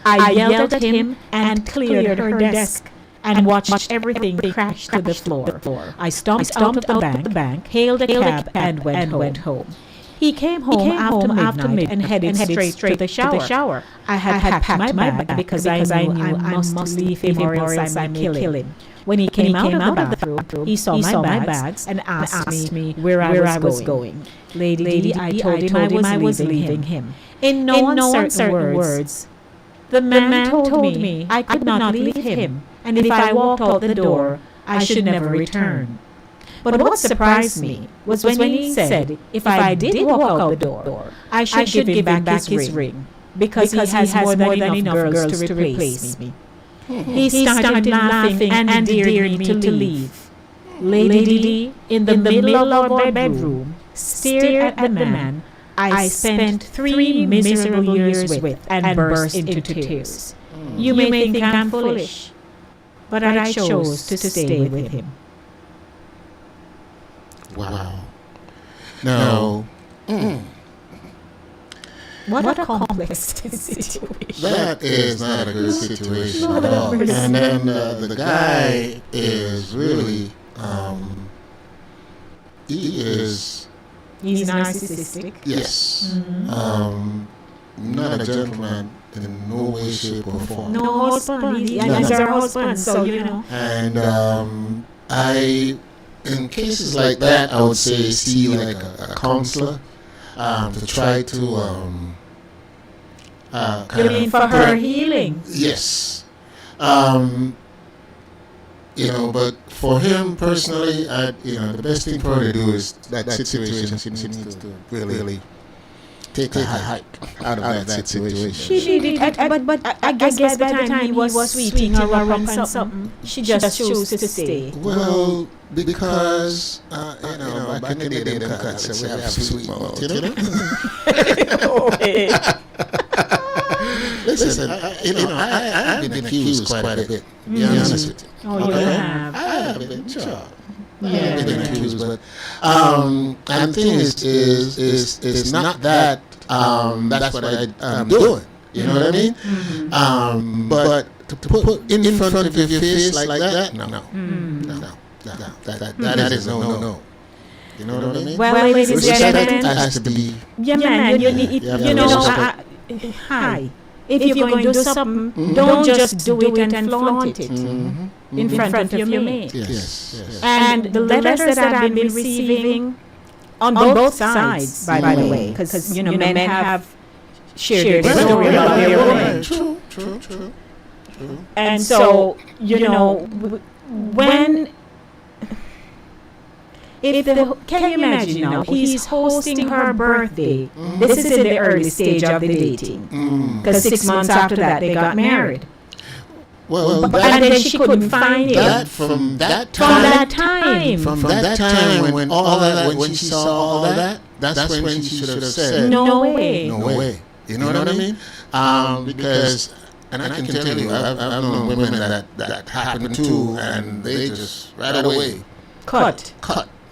I yelled at him and cleared her desk and watched everything crash to the floor. I stomped out of the bank, hailed a cab, and went home. He came home after midnight and headed straight to the shower. I had packed my bag because I knew I must leave him or else I may kill him. When he came out of the bathroom, he saw my bags and asked me where I was going. Lady, I told him I was leaving him. In no uncertain words, the man told me I could not leave him, and if I walked out the door, I should never return. But what surprised me was when he said if I did walk out the door, I should give him back his ring, because he has more than enough girls to replace me. He started laughing and dared me to leave. Lady D, in the middle of our bedroom, stared at the man I spent 3 miserable years with and burst into tears. You may think I'm foolish, but I chose to stay with him. Wow. Now, What a complex situation. that is not a good situation at all. And then the guy is really, he's narcissistic. Yes. Not a gentleman in no way, shape, or form. No husband. He's our husband, so you know. And in cases like that, I would say see like a counselor to try to you mean for her healing? Yes. But for him personally, the best thing for her to do is that situation. She needs to really take a hike out of that situation. She did it, but I guess by the time he was sweeting her up and something, she just chose to stay. Well, because back in the day, them cats we have sweet mouth, you know. Okay. Listen, I've been accused quite a bit. To be honest with you. Oh, you have. I have been, sure. Yeah. I've been accused, but and the thing is not that that's what I'm doing. You know what I mean? Mm-hmm. But to put in front of your face like that, no. That is no. You know what I mean? Well, ladies and gentlemen, has to be. Yeah, man. Hi. If you're going to do something, don't just do it and flaunt it in front of your mate. Yes. And the letters that I've been receiving on both sides, by the way, because men have shared their story about their woman. True. And so, when can you imagine now? He's hosting her birthday. This is in the early stage of the dating, because 6 months after that they got married. Well, and then she couldn't find him. From that time when she saw all that, that's when she should have said, No way. You know what I mean? Because, and I can tell you, I've known women that happened to, and they just right away cut.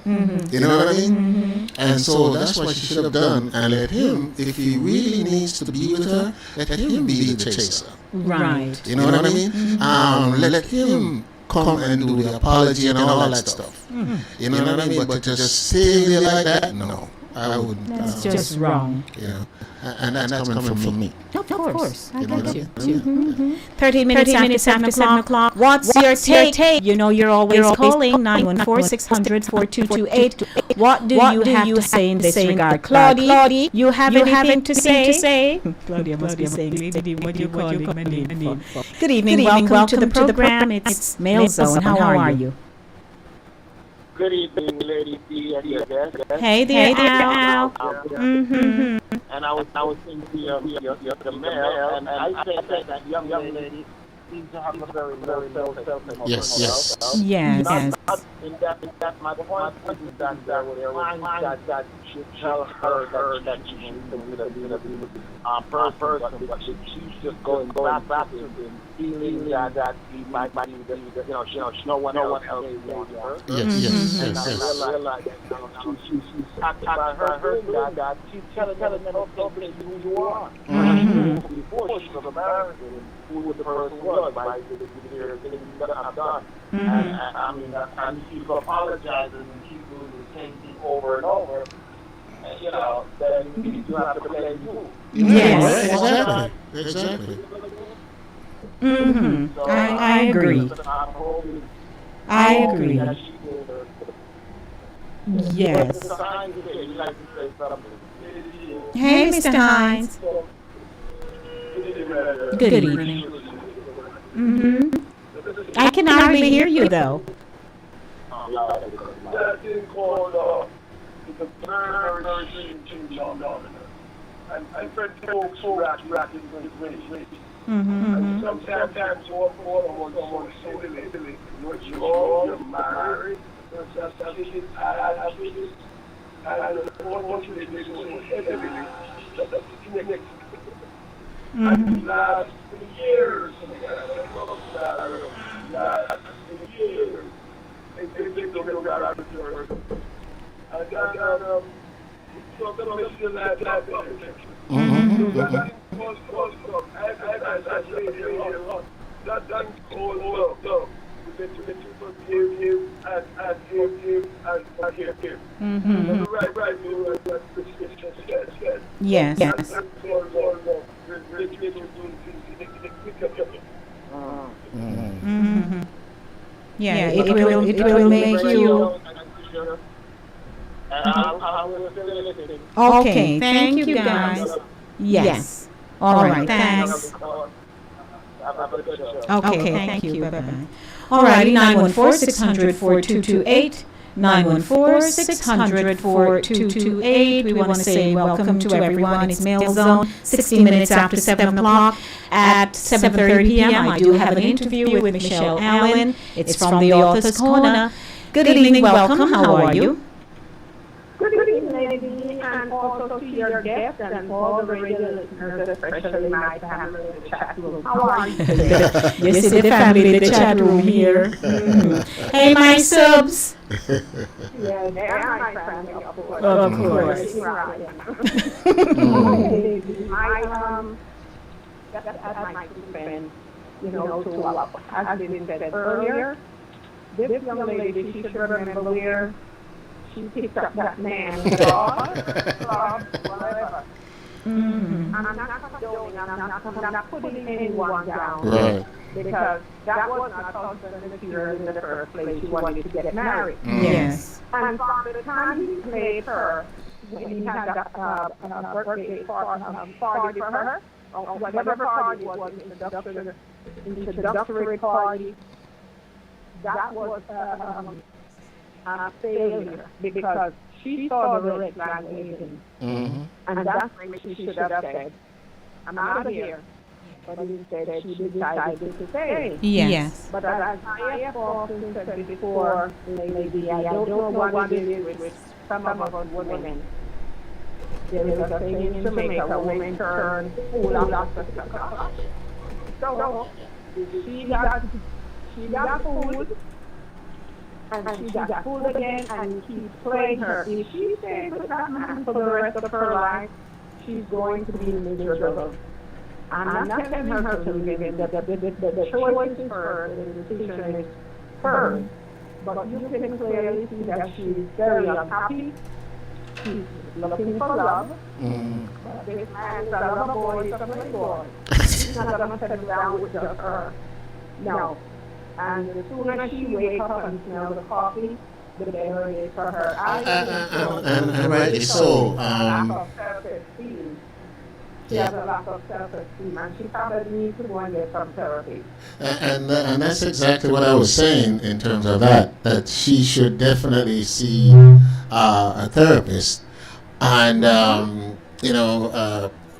Mm-hmm. You know what I mean? Mm-hmm. And so that's what she should have done, and let him, if he really needs to be with her, let him be the chaser. Right. You know what I mean? Mm-hmm. Let him come and do the apology and all that stuff. Mm-hmm. You know what I mean? But to just stay there like that, no. I would. That's just wrong. Yeah, and that's coming from me. Of course, I know get that? you. Yeah. 30 minutes after 7 o'clock. What's your take? You know you're always calling 914-600-4228. What do you have to say in this regard? Claudie, you have anything to say? Claudia must be saying, lady, what you calling my name for? Good evening, welcome to the program. It's Mail Zone. How are you? Good evening, Lady D and your guest. Hey there, Al. And I was thinking your mail, and I said that young lady seems to have a very low self-esteem. Yes. Yes. In that my point is that there were times that should tell her that she should be a person, but she's just going back to the feeling that he might be no one else wants her. Yes. And I realized that she's acting by her that she's telling them who you are. Before she was married, who the person was, by the things that I've done. And she's apologizing and she's doing the same thing over and over. Then you have to blame you. Yes. Exactly. So I agree. I agree. Yes. Hey, Mr. Hines. Good evening. I can hardly hear you, though. That thing called it's a very change on and friends folks racking with race. And sometimes you're someone silly, you're married, and unfortunately so heavily that and last years, they don't know that I'm a person. And something still like that. That calls love. To forgive you and forgive and forgive him. Right. Yes. Yeah, it will make you. Okay, thank you guys. Yes. All right, thanks. Okay, thank you. Bye-bye. All righty, 914-600-4228. 914-600-4228. We want to say welcome to everyone. It's Mail Zone, 60 minutes after 7 o'clock. At 7:30 p.m., I do have an interview with Michelle Allen. It's from the Author's Corner. Good evening, welcome. How are you? Good evening, lady, and also to your guests and all the radio listeners, especially my family in the chat room. How are you today? You see the family in the chat room here. Hey, my subs. Yeah, they are my family, of course. Of course. As my friend, to what has been said earlier, this young lady, she should remember where she picked up that man, dog, whatever. I'm not putting anyone down. Right. Because that was not husband material in the first place. She wanted to get married. Yes. And from the time he played her, when he had a birthday party for her, or whatever party was, introductory party, that was a failure because she saw the red flag waving. And that's when she should have said, I'm out of here. But instead she decided to stay. Yes. But as I have often said before, lady, I don't know what it is with some of us women. There is a thing in Jamaica, a woman turns fool after sucker. So she got fooled, and she got fooled again, and keeps playing her. If she stays with that man for the rest of her life, she's going to be miserable. I'm not telling her to live in the choice is hers, the decision is hers. But you can clearly see that she's very unhappy. she's looking for love. But this man is a lover boy, he's a playboy. He's not going to settle down with just her. No. And as soon as she wakes up and smells the coffee, the better it is for her. And rightly so. Lack of self-esteem. She has a lack of self-esteem, and she probably needs to go and get some therapy. And that's exactly what I was saying in terms of that she should definitely see a therapist. And,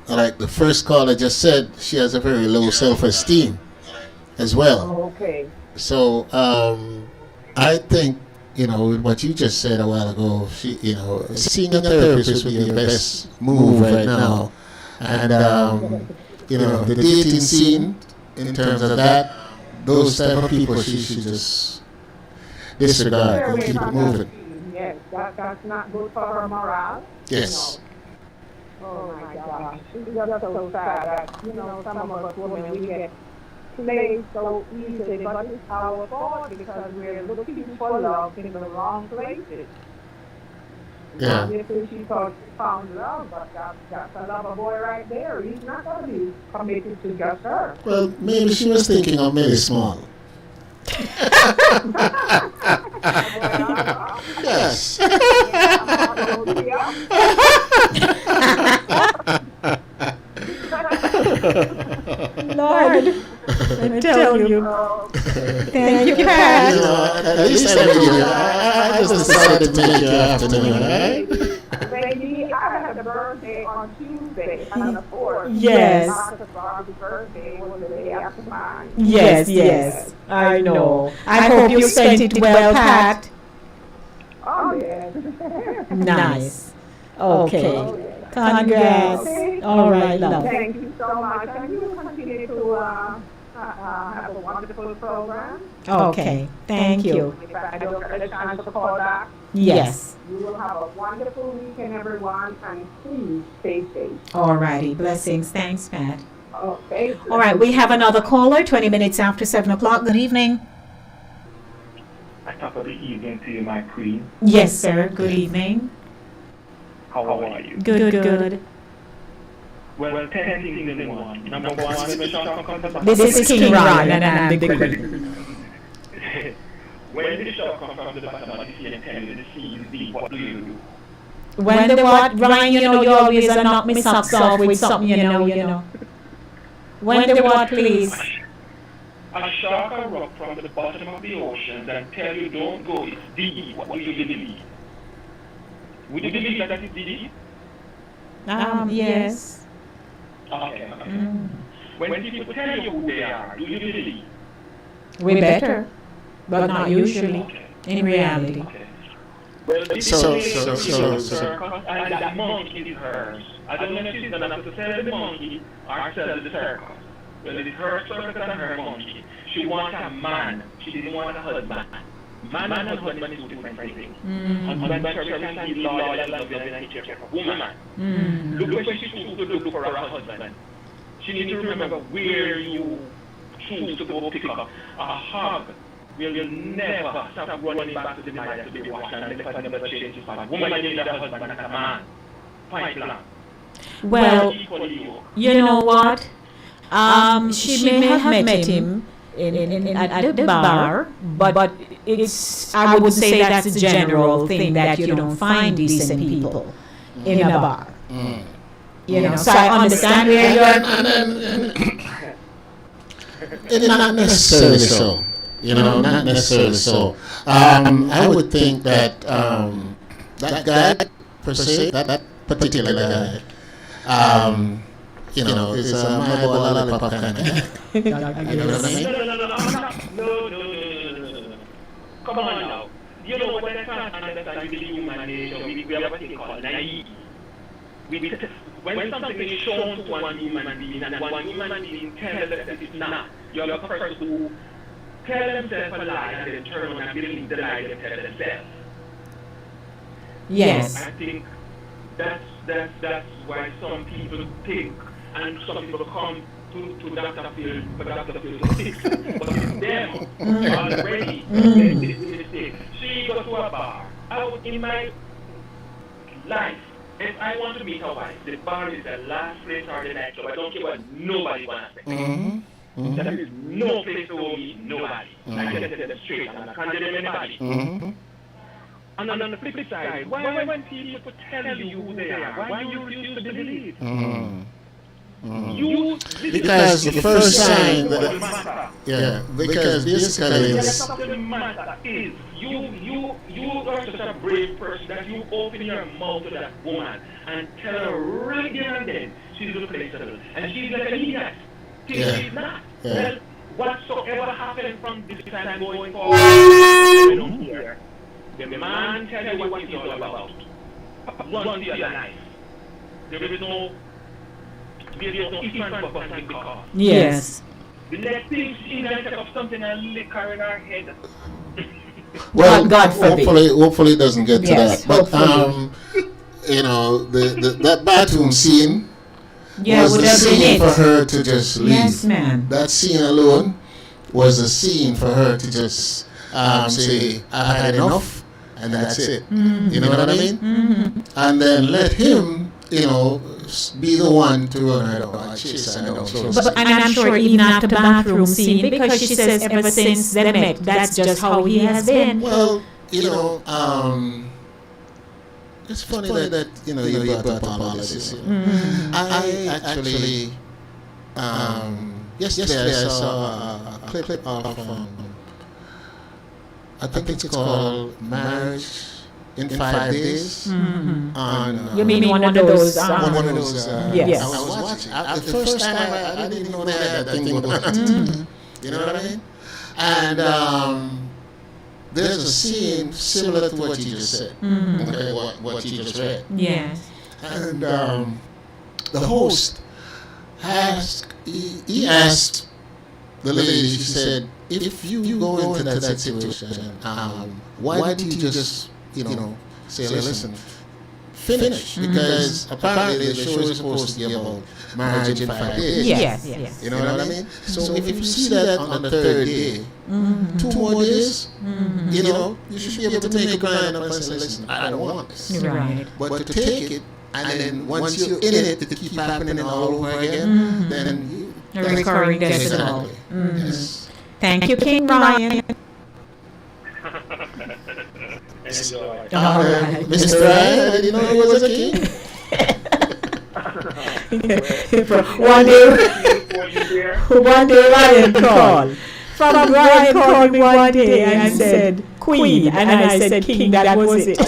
like the first caller just said, she has a very low self-esteem as well. Okay. So I think, with what you just said a while ago, seeing a therapist would be the best move right now. And, the dating scene, in terms of that, those type of people, she should just disregard and keep it moving. Yes, that's not good for her morale. Yes. Oh my gosh, it's just so sad that, some of us women, we get played so easily, but it's our fault because we're looking for love in the wrong places. Yeah. Obviously, she thought she found love, but that's a lover boy right there. He's not going to be committed to just her. Well, maybe she was thinking of Millie Small. Yes. Lord, I tell you. Thank you, Pat. At least I just decided to make your afternoon, right? Baby, I had a birthday on Tuesday, on the 4th. Yes. Marcus' birthday was the day after mine. Yes. I know. I hope you spent it well, Pat. Oh, yes. Nice. Okay. Congrats. All right, love. Thank you so much. And you continue to have a wonderful program. Okay. Thank you. If I don't get a chance to call back, Yes. you will have a wonderful weekend, everyone, and please stay safe. All righty. Blessings. Thanks, Pat. Okay. All right. We have another caller, 20 minutes after 7 o'clock. Good evening. Top of the evening to you, my queen. Yes, sir. Good evening. How are you? Good. Well, 10 things in one. Number one, This is King Ron, and I'm the queen. When the shot comes from the bottom of the sea and tell you the sea is deep, what do you do? When the what, Ryan, you always knock me socks off with something, you know. When the what, please? A shark will rock from the bottom of the ocean and tell you don't go, it's deep. What do you believe? Would you believe that it's deep? Yes. Okay. When people tell you who they are, do you believe? We better, but not usually, in reality. Okay. Well, this is circus, and that monkey is hers. I don't know if she's gonna have to sell the monkey or sell the circus. Well, it's her circus and her monkey. She wants a man. She didn't want a husband. Man and husband is two different things. Husband can be loyal and loving and take care of a woman. Look where she chooses to look for a husband. She needs to remember where you choose to go pick up a hug. Will never stop running back to the marriage to be washed and the never changes for a woman need a husband and a man. Point blank. Well, you know what? She may have met him at the bar, but it's, I would say that's a general thing that you don't find decent people in a bar. So I understand where you're... It's not necessarily so. Not necessarily so. I would think that that guy, per se, that particular guy, is a my boy lollipop kind of guy. You know what I mean? No. Come on now. You know what I can't understand with the human nature, we have a thing called naive. When something is shown to one human being and one human being tells that it is not, you have a person who tell themselves a lie and then turn on and believe the lie they tell themselves. Yes. I think that's why some people think and some people come to Dr. Phil for Dr. Phil to fix. But it's them already. She goes to a bar. In my life. If I want to meet a wife, the bar is the last place or the nightclub. I don't care what nobody gonna say. There is no place to meet nobody. I can say that straight. I'm not condemning anybody. And on the flip side, why when people tell you who they are, why you refuse to believe? Because the first sign that, because basically the matter is you are such a brave person that you open your mouth to that woman and tell her right there and then she's replaceable, and she's like an idiot. She's not. Well, whatsoever happens from this time going forward, I don't care. The man tell you what he's all about. Once your life. There is no if and but and because. Yes. The next thing she's going to take up something and lick her in her head. well, God forbid. hopefully it doesn't get to Yes, that. But you know, that bathroom scene was the scene for her to just leave. Yes, ma'am. That scene alone was a scene for her to just say, "I've had enough," and that's it. You know what I mean? And then let him, you know, be the one to run her down. Chase her down. And I'm sure even after bathroom scene, because she says ever since they met, that's just how he has been. Well, you know, it's funny that you know you brought up policies. I actually yesterday I saw a clip of I think it's called Marriage in 5 Days. On you mean one of those? One of those. Yes. I was watching. The first time I didn't even know they had that thing going on. You know what I mean? And there's a scene similar to what you just said. Okay, what you just read. Yes. And the host asked, he asked the lady, she said, if you go into that situation, why did you just, you know, say, listen, finish? Because apparently the show is supposed to be about marriage in 5 days. Yes. You know what I mean? So if you see that on the third day, 2 more days, you know, you should be able to make a mind up and say, listen, I don't want this. Right. But to take it, and then once you're in it, to keep happening all over again, then you... Recurring decimal. Exactly. Yes. Thank you, King Ryan. All right. Mr. Ryan, I didn't know he was a king. One day Ryan called. From Ryan called me one day and said, Queen, and I said, King, that was it.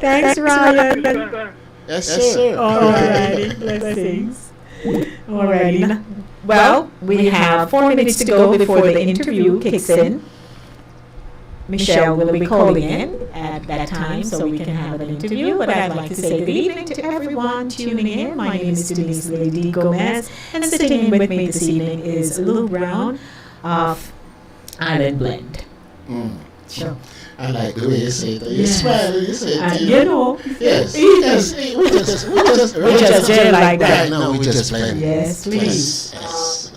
Thanks, Ryan. Yes, sir. All righty. Blessings. All righty. Well, we have 4 minutes to go before the interview kicks in. Michelle will be calling in at that time so we can have an interview. But I'd like to say good evening to everyone tuning in. My name is Denise Lady Gomez, and sitting in with me this evening is Lou Brown of Island Blend. Sure. I like the way you say it. You smile, you say it. You know. Yes. We just gel like that. Right now we just blend. Yes, please. Yes.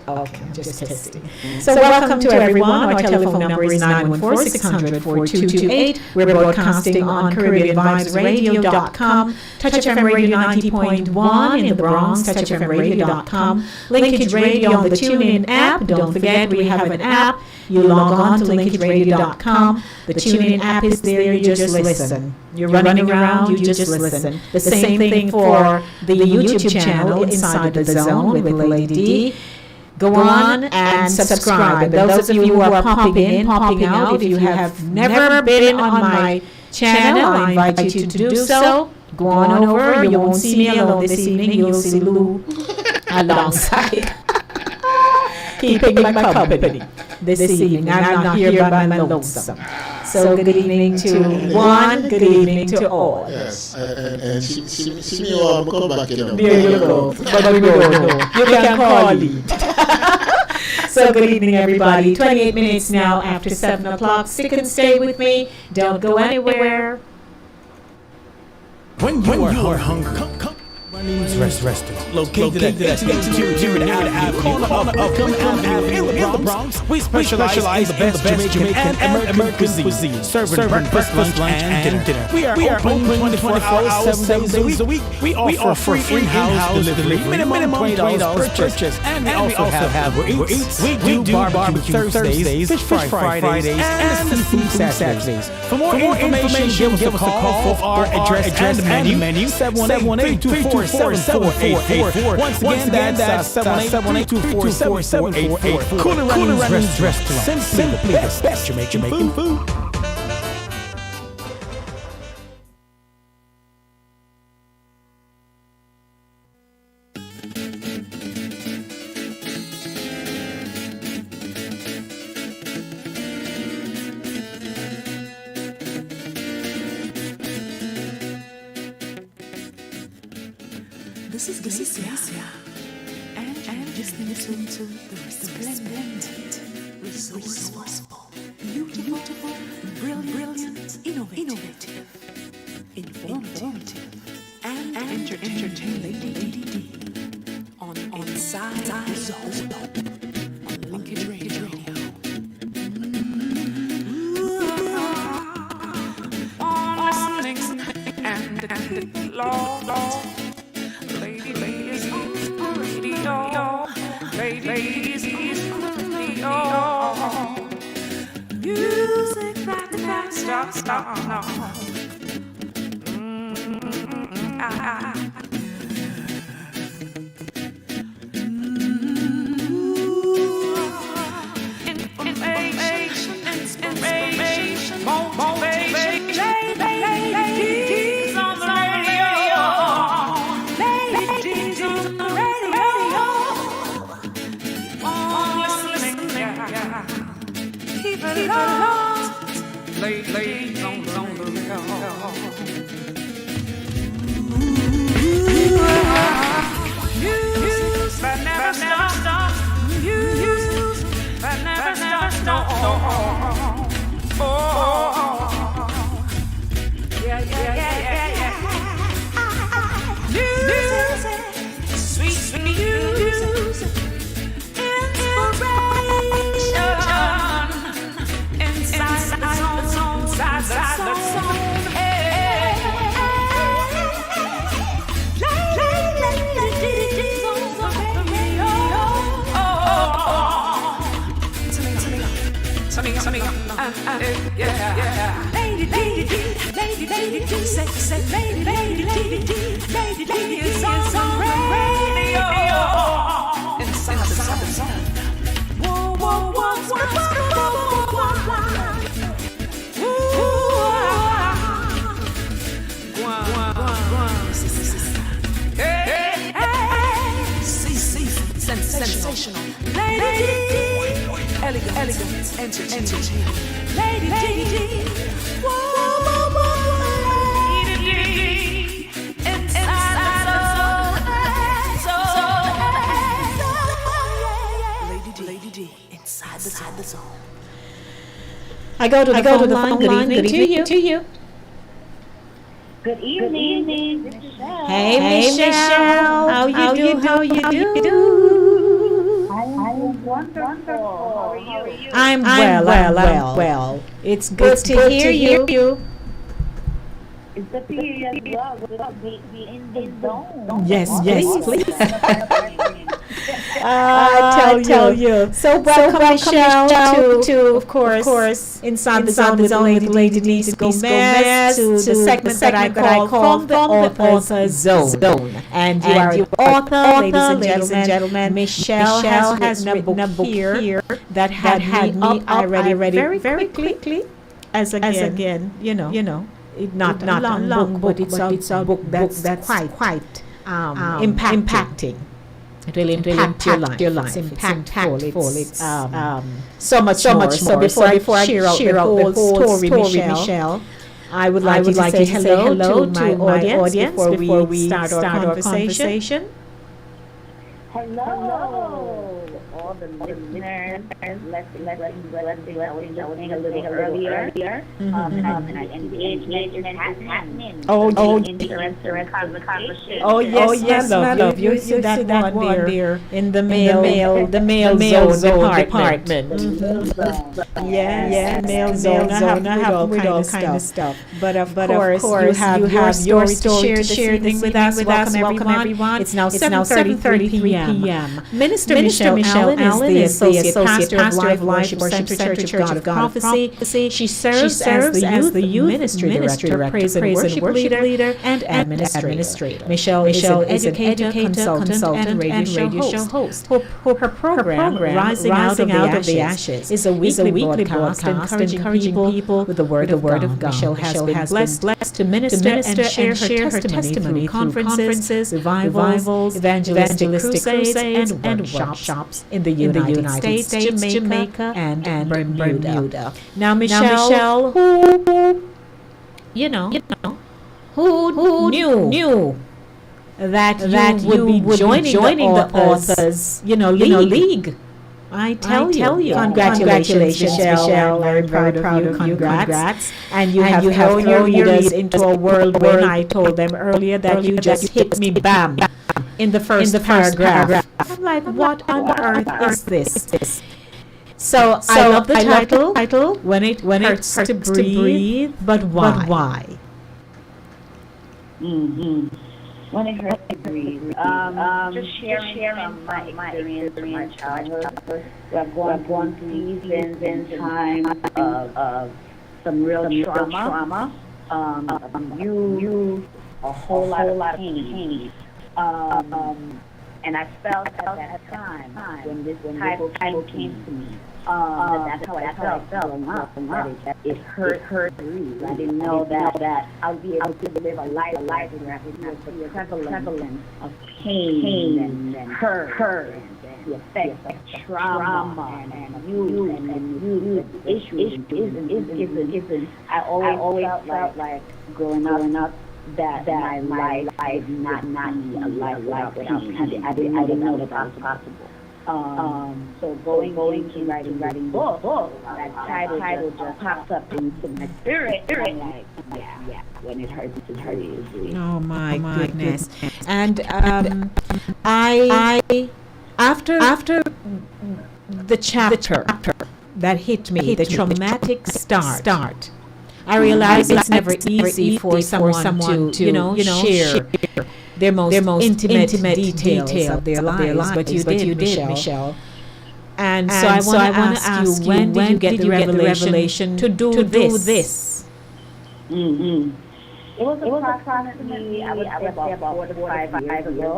Okay, just testing. So welcome to everyone. Our telephone number is 914-600-4228. We're broadcasting on CaribbeanVibesRadio.com, Touch FM Radio 90.1 in the Bronx, TouchFMRadio.com, Linkage Radio on the TuneIn app. Don't forget, we have an app. You log on to LinkageRadio.com. The TuneIn app is there. You just listen. You're running around, you just listen. The same thing for the YouTube channel, Inside the Zone with Lady D. Go on and subscribe. And those of you who are popping in, popping out, if you have never been on my channel, I invite you to do so. Go on over. You won't see me alone this evening. You'll see Lou alongside. Keeping my company this evening. I'm not here by my lonesome. So good evening to one, good evening to all. Yes, and see me all, come back in. There you go. But we don't know. You can call me. So good evening, everybody. 28 minutes now after 7 o'clock. Stick and stay with me. Don't go anywhere. When you are hungry, Restaurant located at 82 corner of Come Avenue in the Bronx. We specialize in the best Jamaican and American cuisine, serving breakfast, lunch, and dinner. We are open 24 hours, 7 days a week. We offer free in-house delivery, minimum $20 purchase, and we also have Uber Eats. We do barbecue Thursdays, fish fry Fridays, and seafood Saturdays. For more information, give us a call for our address and menu 718-324-7484. Once again, that's 718-324-7484. Cooler Runnings Restaurant. Simply the best Jamaican food. This is Gracia, and just listen to the resplendent, resourceful, beautiful, brilliant, innovative, informative, and entertaining Lady D on Inside the Zone on Linkage Radio. Listening and Lord. Ladies on the radio. Music that stops. Information, motivation. Ladies on the radio. Ladies on the radio. Listening, keep it locked. Ladies on the radio. News that never stops. News that never stops. No. Oh. Yeah. News, sweet news, inspiration, inside the zone. Ladies on the radio. Something. Yeah. Lady D, say, Lady D is on the radio. Inside the zone. Whoa. Hey. Sensational. Lady D. Elegant, entertaining. Lady D. Whoa. Lady D. Inside the zone. Lady D. Inside the zone. I go to the phone line. Good evening to you. Good evening, Michelle. Hey, Michelle. How you do? I'm wonderful. How are you? I'm well. It's good to hear you. It's good to hear you as well. Be in the zone. Yes, please. I tell you. So welcome Michelle to of course Inside the Zone with Lady Denise Gomez to the segment that I call from the author's zone. And you are an author, ladies and gentlemen. Michelle has written a book here that had me up already very quickly. As again, you know, not a long book, but it's a book that's quite impacting. It will impact your life. It's impactful. It's so much more. So before I share out the whole story, Michelle, I would like to say hello to my audience before we start our conversation. Hello. all the listeners, blessings I was just saying a little earlier. And engagement is happening. Interesting conversation. Oh yes, love. You see that one there in the male zone department. Yes, male zone. I have with all kind of stuff. But of course, you have your story to share this with us. Welcome everyone. It's now 7:33 p.m. Minister Michelle Allen is the associate pastor of Life Worship Center Church of God of Prophecy. She serves as the youth ministry director, praise and worship leader, and administrator. Michelle is an educator, consultant, and radio show host. Her program, Rising Out of the Ashes, is a weekly broadcast encouraging people with the Word of God. Michelle has been blessed to minister and share her testimony through conferences, revivals, evangelistic crusades, and workshops in the United States, Jamaica, and Bermuda. Now, Michelle, who knew that you would be joining the authors, league? I tell you. Congratulations, Michelle. I'm very proud of you. Congrats. And you have thrown your leaders into a whirlwind. I told them earlier that you just hit me bam in the first paragraph. I'm like, what on earth is this? So I love the title. When it hurts to breathe, but why? When it hurts to breathe, just sharing from my experience in my childhood. I've gone through seasons and times of some real trauma. You a whole lot of pain. And I felt at that time when this title came to me. That's how I felt growing up. That it hurt to breathe. I didn't know that I would be able to live a life where I would not see the prevalence of pain and hurt and the effects of trauma and youth issues. I always felt like growing up that my life would not be a life without pain. I didn't know that was possible. So going to writing books, that title just pops up into my spirit. I'm like, yeah, when it hurts to breathe. Oh my goodness! And I after the chapter that hit me, the traumatic start. I realize it's never easy for someone to share their most intimate details of their lives, but you did, Michelle. And so I want to ask you, when did you get the revelation to do this? Mm-hmm. It was approximately, I would say, about 4 to 5 years ago.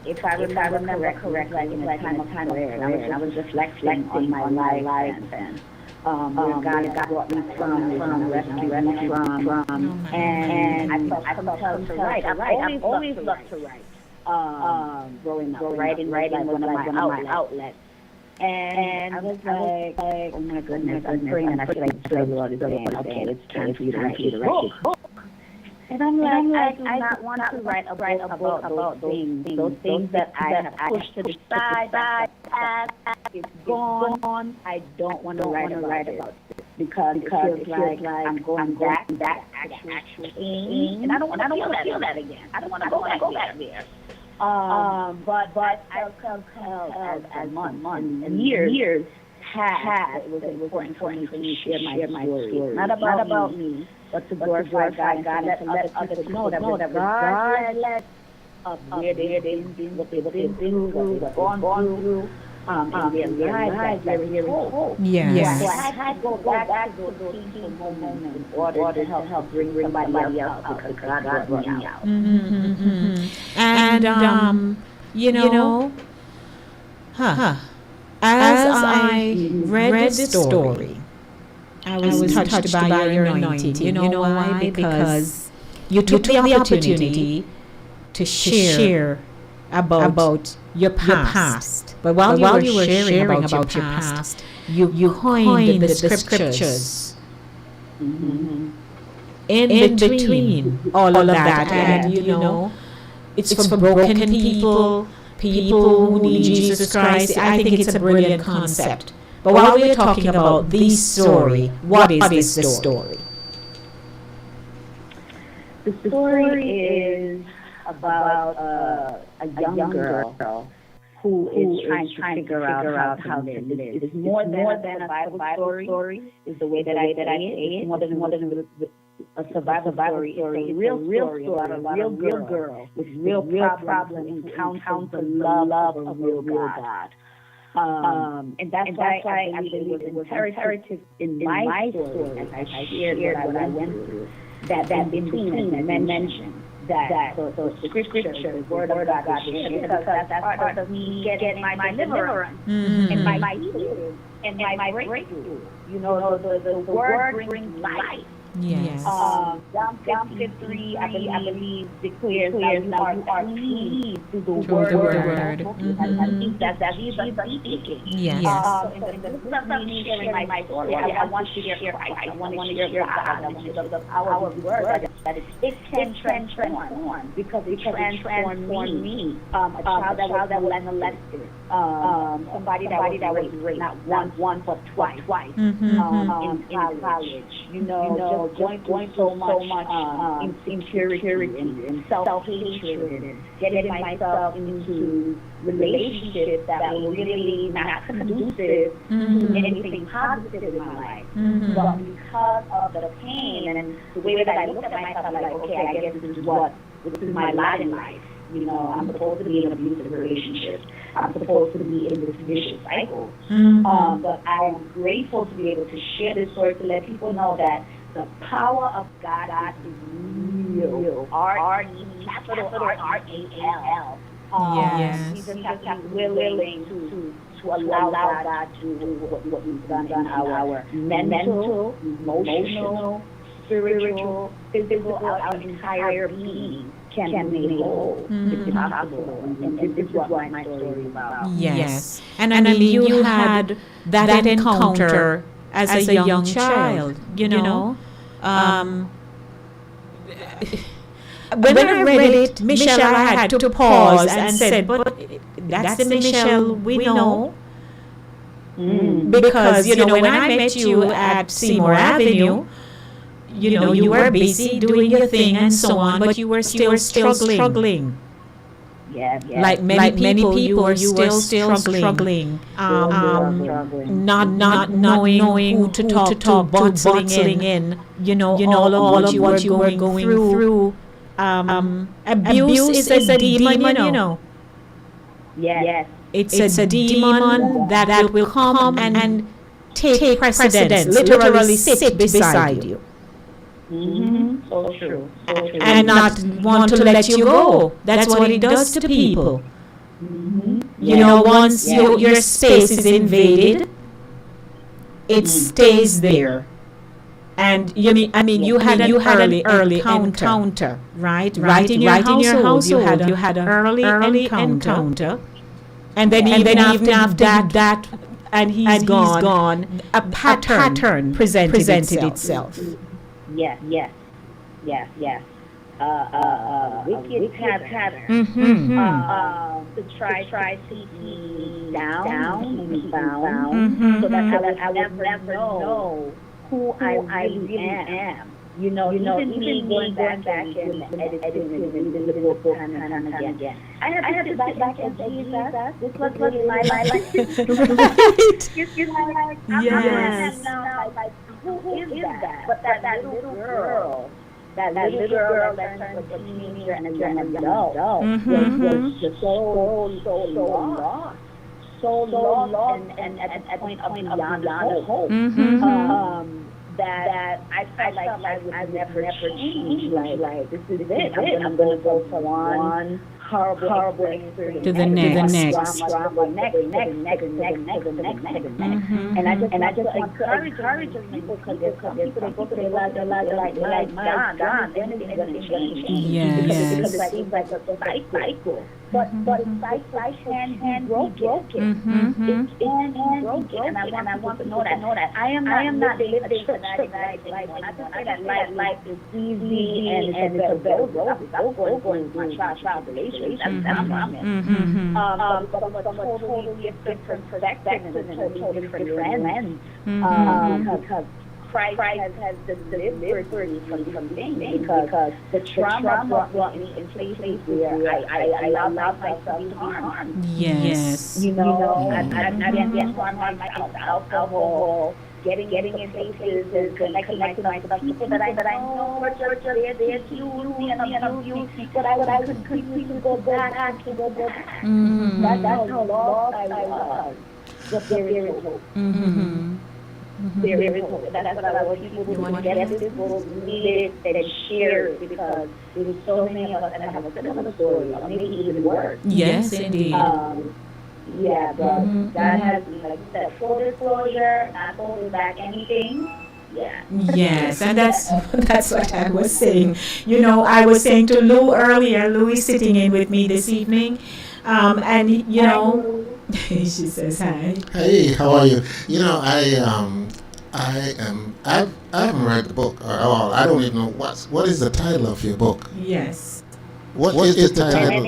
If I remember correctly, in a time of prayer, and I was reflecting on my life and where God brought me from, rescued me from, and I felt compelled to write. I've always loved to write. Growing up, writing was one of my outlets. And I was like, oh my goodness, I'm praying, and I feel like the Lord is saying, okay, it's time for you to write this book. And I'm like, I do not want to write a book about those things that I have pushed to the side, past, it's gone. I don't want to write about it because it feels like I'm going back to actual pain, and I don't want to feel that again. I don't want to go back there. But I felt compelled as months and years passed. It was important for me to share my story. Not about me, but to glorify God, let others know that regardless of where they've been, what they've been through, what they've gone through, in their lives, there is hope. Yes. So I had to go back to those painful moments in order to help bring somebody else out because God brought me out. And as I read the story, I was touched by your anointing. You know why? Because you took the opportunity to share about your past. But while you were sharing about your past, you coined the scriptures in between all of that. And it's for broken people, people who need Jesus Christ. I think it's a brilliant concept. But while we're talking about the story, what is the story? The story is about a young girl who is trying to figure out how to live. It's more than a Bible story. Is the way that I say it. More than a survival story. It's a real story about a real girl with real problems encounters the love of a real God. And that's why I believe it was imperative in my story, as I shared what I went through, that in between, and then mentioned that the scripture, the word of God shared, because that's part of me getting my deliverance and my healing and my breakthrough. You know, the word brings life. Yes. Psalm 53, I believe, declares now you are clean through the word. And that's Jesus speaking. Yes. In the midst of me sharing my story, I want to share Christ. I want to share God. I want to share the power of the word. That it can transform, because it transformed me. A child that was molested. Somebody that was raped, not once but twice. In college. You know, going so much insecurity and self-hatred and getting myself into relationships that were really not conducive to anything positive in my life. But because of the pain and the way that I look at myself, like, okay, I guess this is my lot in life. You know, I'm supposed to be in an abusive relationship. I'm supposed to be in this vicious cycle. But I am grateful to be able to share this story to let people know that the power of God is real. R-E-R-A-L. Yes. We just have to be willing to allow God to do what He's done in our mental, emotional, spiritual, physical, our entire being can be made whole. It's possible. And this is what my story is about. Yes. And I mean, you had that encounter as a young child, you know. When I read it, Michelle, I had to pause and said, but that's the Michelle we know. Because, you know, when I met you at Seymour Avenue, you know, you were busy doing your thing and so on, but you were still struggling. Yes. Like many people, you were still struggling. Not knowing who to talk to, bustling in, you know, all of what you were going through. Abuse is a demon, you know. Yes. It's a demon that will come and take precedence, literally sit beside you. So true. And not want to let you go. That's what it does to people. You know, once your space is invaded, it stays there. And you had an early encounter, right? Right in your household, you had an early encounter, and then even after that, and he's gone, a pattern presented itself. Yes. Wicked pattern. To try to keep me down and bound, so that I would never know who I really am. You know, even me going back and editing the book time and again. I had to sit back and say, Jesus, this was really my life. Right. Yes. Who is that? But that little girl that little girl that turned into a teenager and a young adult was just so lost and at the point of beyond hope. That I felt like I would never change. Like this is it. I'm going to go from one horrible experience to the next. And I just encourage people, because there's some people that go to their lives, they're like, my God, anything's going to change. Because it seems like a cycle. But cycle can be broken. It can be broken. And I want to know that. I am not living a traumatic life. I just say that life is easy and it's a better road. I'm going through my tribulation. situation. That's the problem. But from a totally different perspective and a totally different lens. Because Christ has delivered me from things. Because the trauma brought me in places where I allowed myself to be harmed. Yes. You know, I didn't harm myself. Alcohol, getting in places and connecting myself to people that I know were just there to use me and abuse me, but I could continue to go back. That's how lost I was. But there is hope. There is hope. That's what I want people to get this book, read it, and share it, because there's so many of us that have a similar story, or maybe even worse. Yes, indeed. Yeah, but that has, like you said, full disclosure, not holding back anything. Yeah. Yes, and that's what I was saying. You know, I was saying to Lou earlier, Lou is sitting in with me this evening, and you know, she says hi. Hey, how are you? You know, I haven't read the book at all. I don't even know what is the title of your book. Yes. What is the title?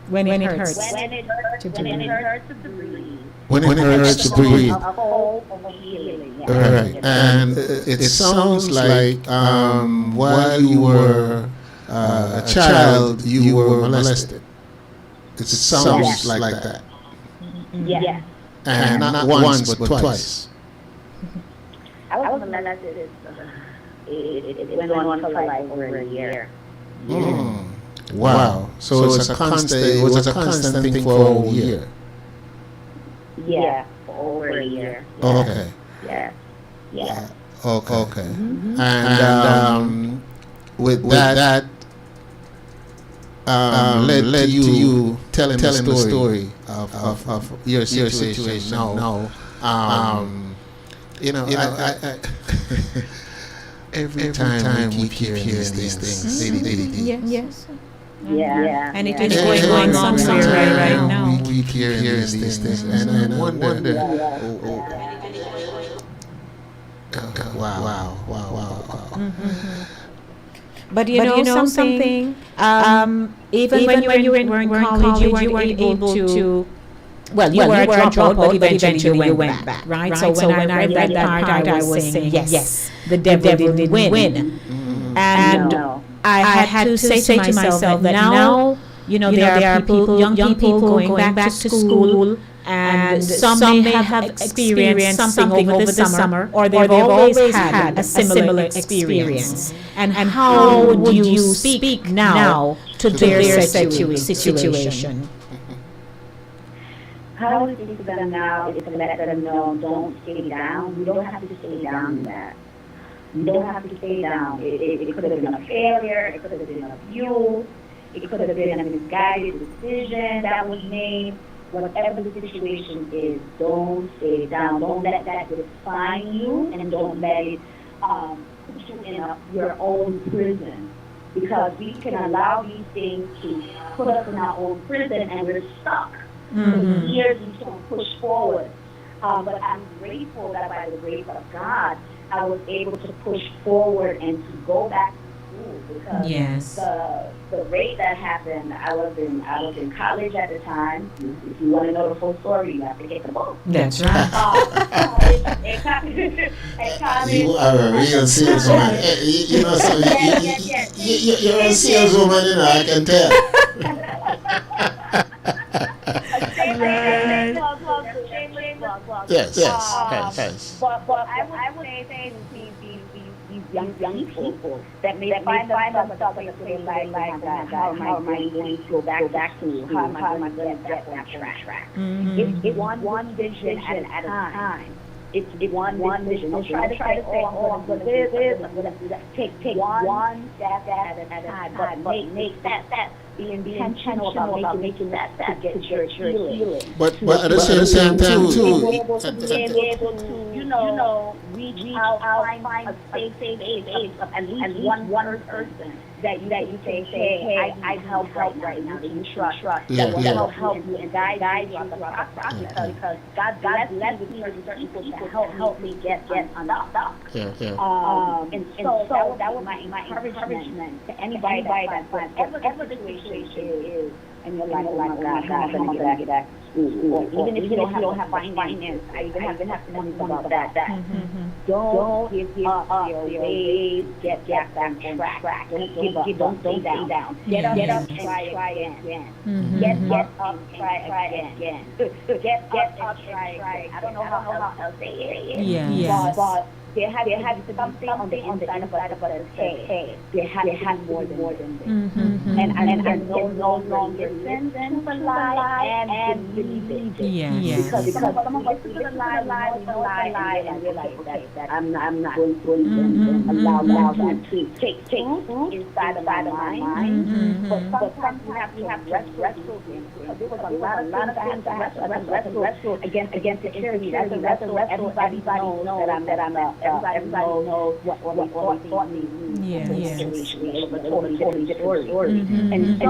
When it hurts. When it hurts to breathe. When it hurts to breathe. A whole healing. Yeah. Right. And it sounds like while you were a child, you were molested. It sounds like that. Yes. And not once, but twice. I was molested. It went on for like over a year. Wow. So it was a constant thing for a whole year. Yeah, for over a year. Yeah. Okay. Yeah. Okay. And with that led to you telling the story of your situation now. You know, I every time we keep hearing these things. Yes. Yeah. And it is going on somewhere right now. We keep hearing these things, and I wonder. Wow. But you know something. Even when you were in college, you weren't able to. Well, you were a dropout, but eventually you went back, right? So when I read that part, I was saying, yes, the devil didn't win. And I had to say to myself that now, you know, there are people, young people going back to school, and some may have experienced something over the summer, or they've always had a similar experience. And how would you speak now to their situation? How to speak to them now is to let them know, don't stay down. You don't have to stay down in that. You don't have to stay down. It could have been a failure. It could have been abuse. It could have been a misguided decision that was made. Whatever the situation is, don't stay down. Don't let that define you, and don't let it put you in your own prison. Because we can allow these things to put us in our own prison, and we're stuck. For years we can't push forward. But I'm grateful that by the grace of God, I was able to push forward and to go back to school, because the rate that happened, I was in college at the time. If you want to know the full story, you have to get the book. That's right. At college, you are a real saleswoman. You know, so you're a saleswoman, you know, I can tell. Yes. But I would say these young people that may find themselves in a place like that, how am I going to go back to, how am I going to get back on track? It's one vision at a time. It's one vision. Don't try to say, I'm going to do this, I'm going to do that. Take one step at a time, but make that. Be intentional about making that step to get your healing. But at the same time, too, being able to, you know, reach out, find a safe space of at least one person that you say, hey, I help right now. That you trust. That will help you and guide you throughout the process. Because God bless me with certain people to help me get unstuck. And so that was my encouragement to anybody that whatever the situation is, and you're like, oh my God, how am I going to get back to school? Or even if you don't have finance, I even have to think about that. Don't give up your ways, get back on track. Don't give up, don't stay down. Get up, try again. Get up, try again. Get up, try again. I don't know how else to say it. But there has to be something on the inside of us that says, hey, there has to be more than this. And no longer listen to the lie and believe it. Because some of us listen to the lie and realize that I'm not going to allow that to take root inside of my mind. But sometimes we have to wrestle because there was a lot of things I had to wrestle against the tyranny. I had to wrestle. Everybody knows that I'm everybody knows what we thought we knew. Totally different story. And so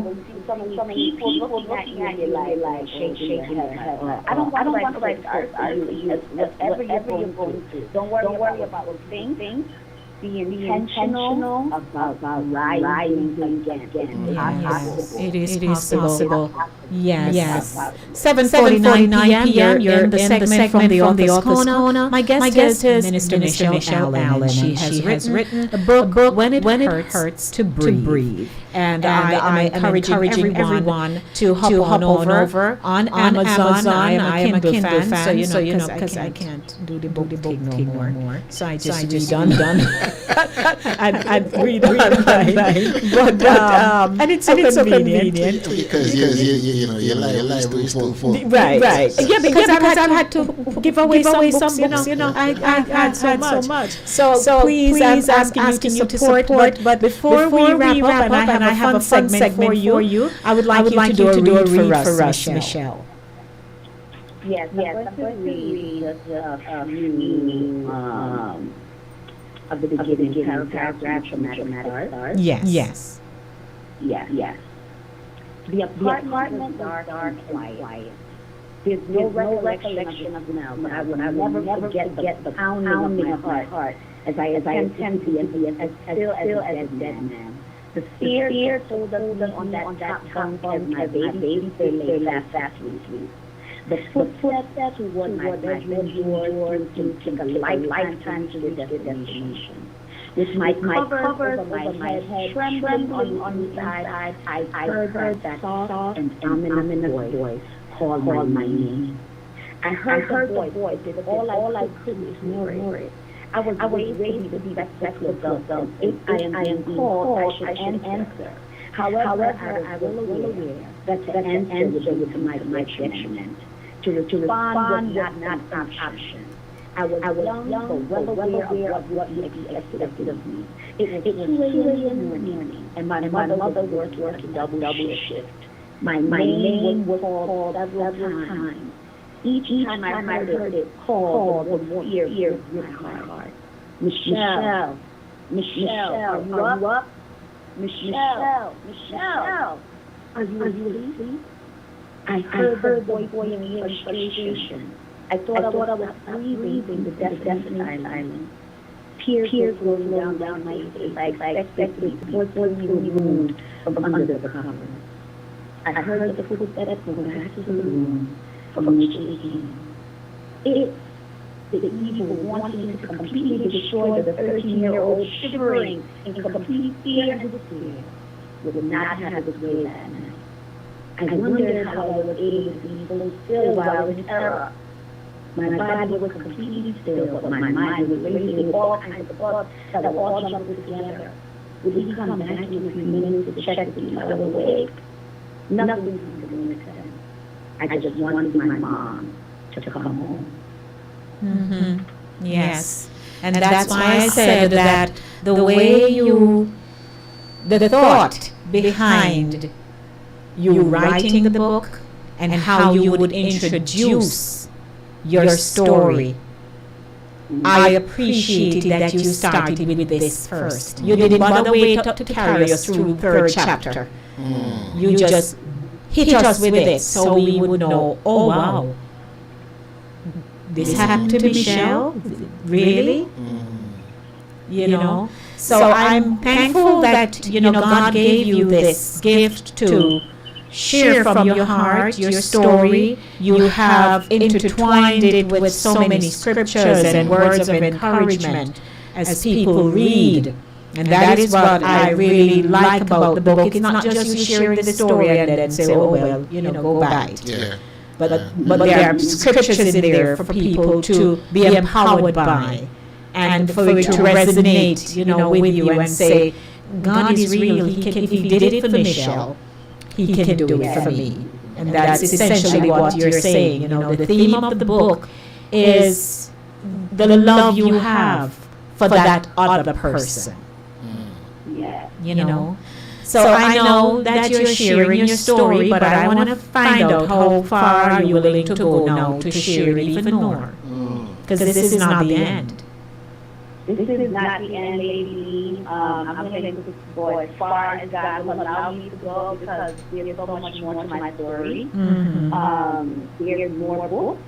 when you see so many people looking at you like shaking their head. I don't want to write art for you. Whatever you're going through. Don't worry about those things. Be intentional about rising again. It is possible. Yes. 7:49 p.m. You're in the segment from the Author's Corner. My guest is Minister Michelle Allen. She has written a book, When It Hurts to Breathe. And I am encouraging everyone to hop on over on Amazon. I am a Kindle fan, so you know, because I can't do the book thing no more. So I just read on and read online. But and it's so convenient because you know your library is full. Right. Yeah, because I've had to give away some books. You know, I had so much. So please, I'm asking you to support. But before we wrap up, and I have a fun segment for you, I would like you to do a read for us, Michelle. Yes, I'm going to read just a few of the beginning paragraphs from Dramatic Stars. Yes. The apartment was dark and quiet. There's no recollection of now, but I will never forget the pounding of my heart as I attend to be as still as a dead man. The fear told us on that top bunk as my baby lay fast asleep. The footsteps toward my bedroom door to take a lifetime to the destination. With my covers over my head trembling on the inside, I heard that soft and ominous voice call my name. I heard the voice, did all I could ignore it. I was raised to be respectful of if I am called, I should answer. However, I was well aware that the answer was to my detriment. To respond was not an option. I was young, but well aware of what you expected of me. It was 2 a.m. in the morning, and my mother worked a double shift. My name was called several times. Each time I heard it called, the more ear with my heart. Michelle, are you up? Michelle, are you asleep? I heard the voice in frustration. I thought I was breathing the deafening silence. Tears were flowing down my face. I expected to be removed from under the covers. I heard the footsteps go back to the room from which it came. It's the evil wanting to completely destroy the 13-year-old shivering in complete fear and despair would not have its way that night. I wondered how I was able to be so still while in terror. My body was completely still, but my mind was racing with all kinds of thoughts that were all jumbled together. Would he come back in a few minutes to check to see if I was awake? Nothing seemed to make sense. I just wanted my mom to come home. Mm-hmm. Yes. And that's why I said that the way the thought behind you writing the book and how you would introduce your story. I appreciated that you started with this first. You didn't bother wait to carry us through the 3rd chapter. You just hit us with it so we would know, oh wow, this happened to Michelle? Really? You know? So I'm thankful that, God gave you this gift to share from your heart, your story. You have intertwined it with so many scriptures and words of encouragement as people read. And that is what I really like about the book. It's not just you sharing the story and then say, oh, well, go by it. Yeah. But there are scriptures in there for people to be empowered by and for it to resonate, with you and say, God is real. If he did it for Michelle, he can do it for me. And that's essentially what you're saying. The theme of the book is the love you have for that other person. So I know that you're sharing your story, but I want to find out how far are you willing to go now to share even more. Because this is not the end. This is not the end, lady. I'm going to go as far as God will allow me to go because there's so much more to my story. There's more books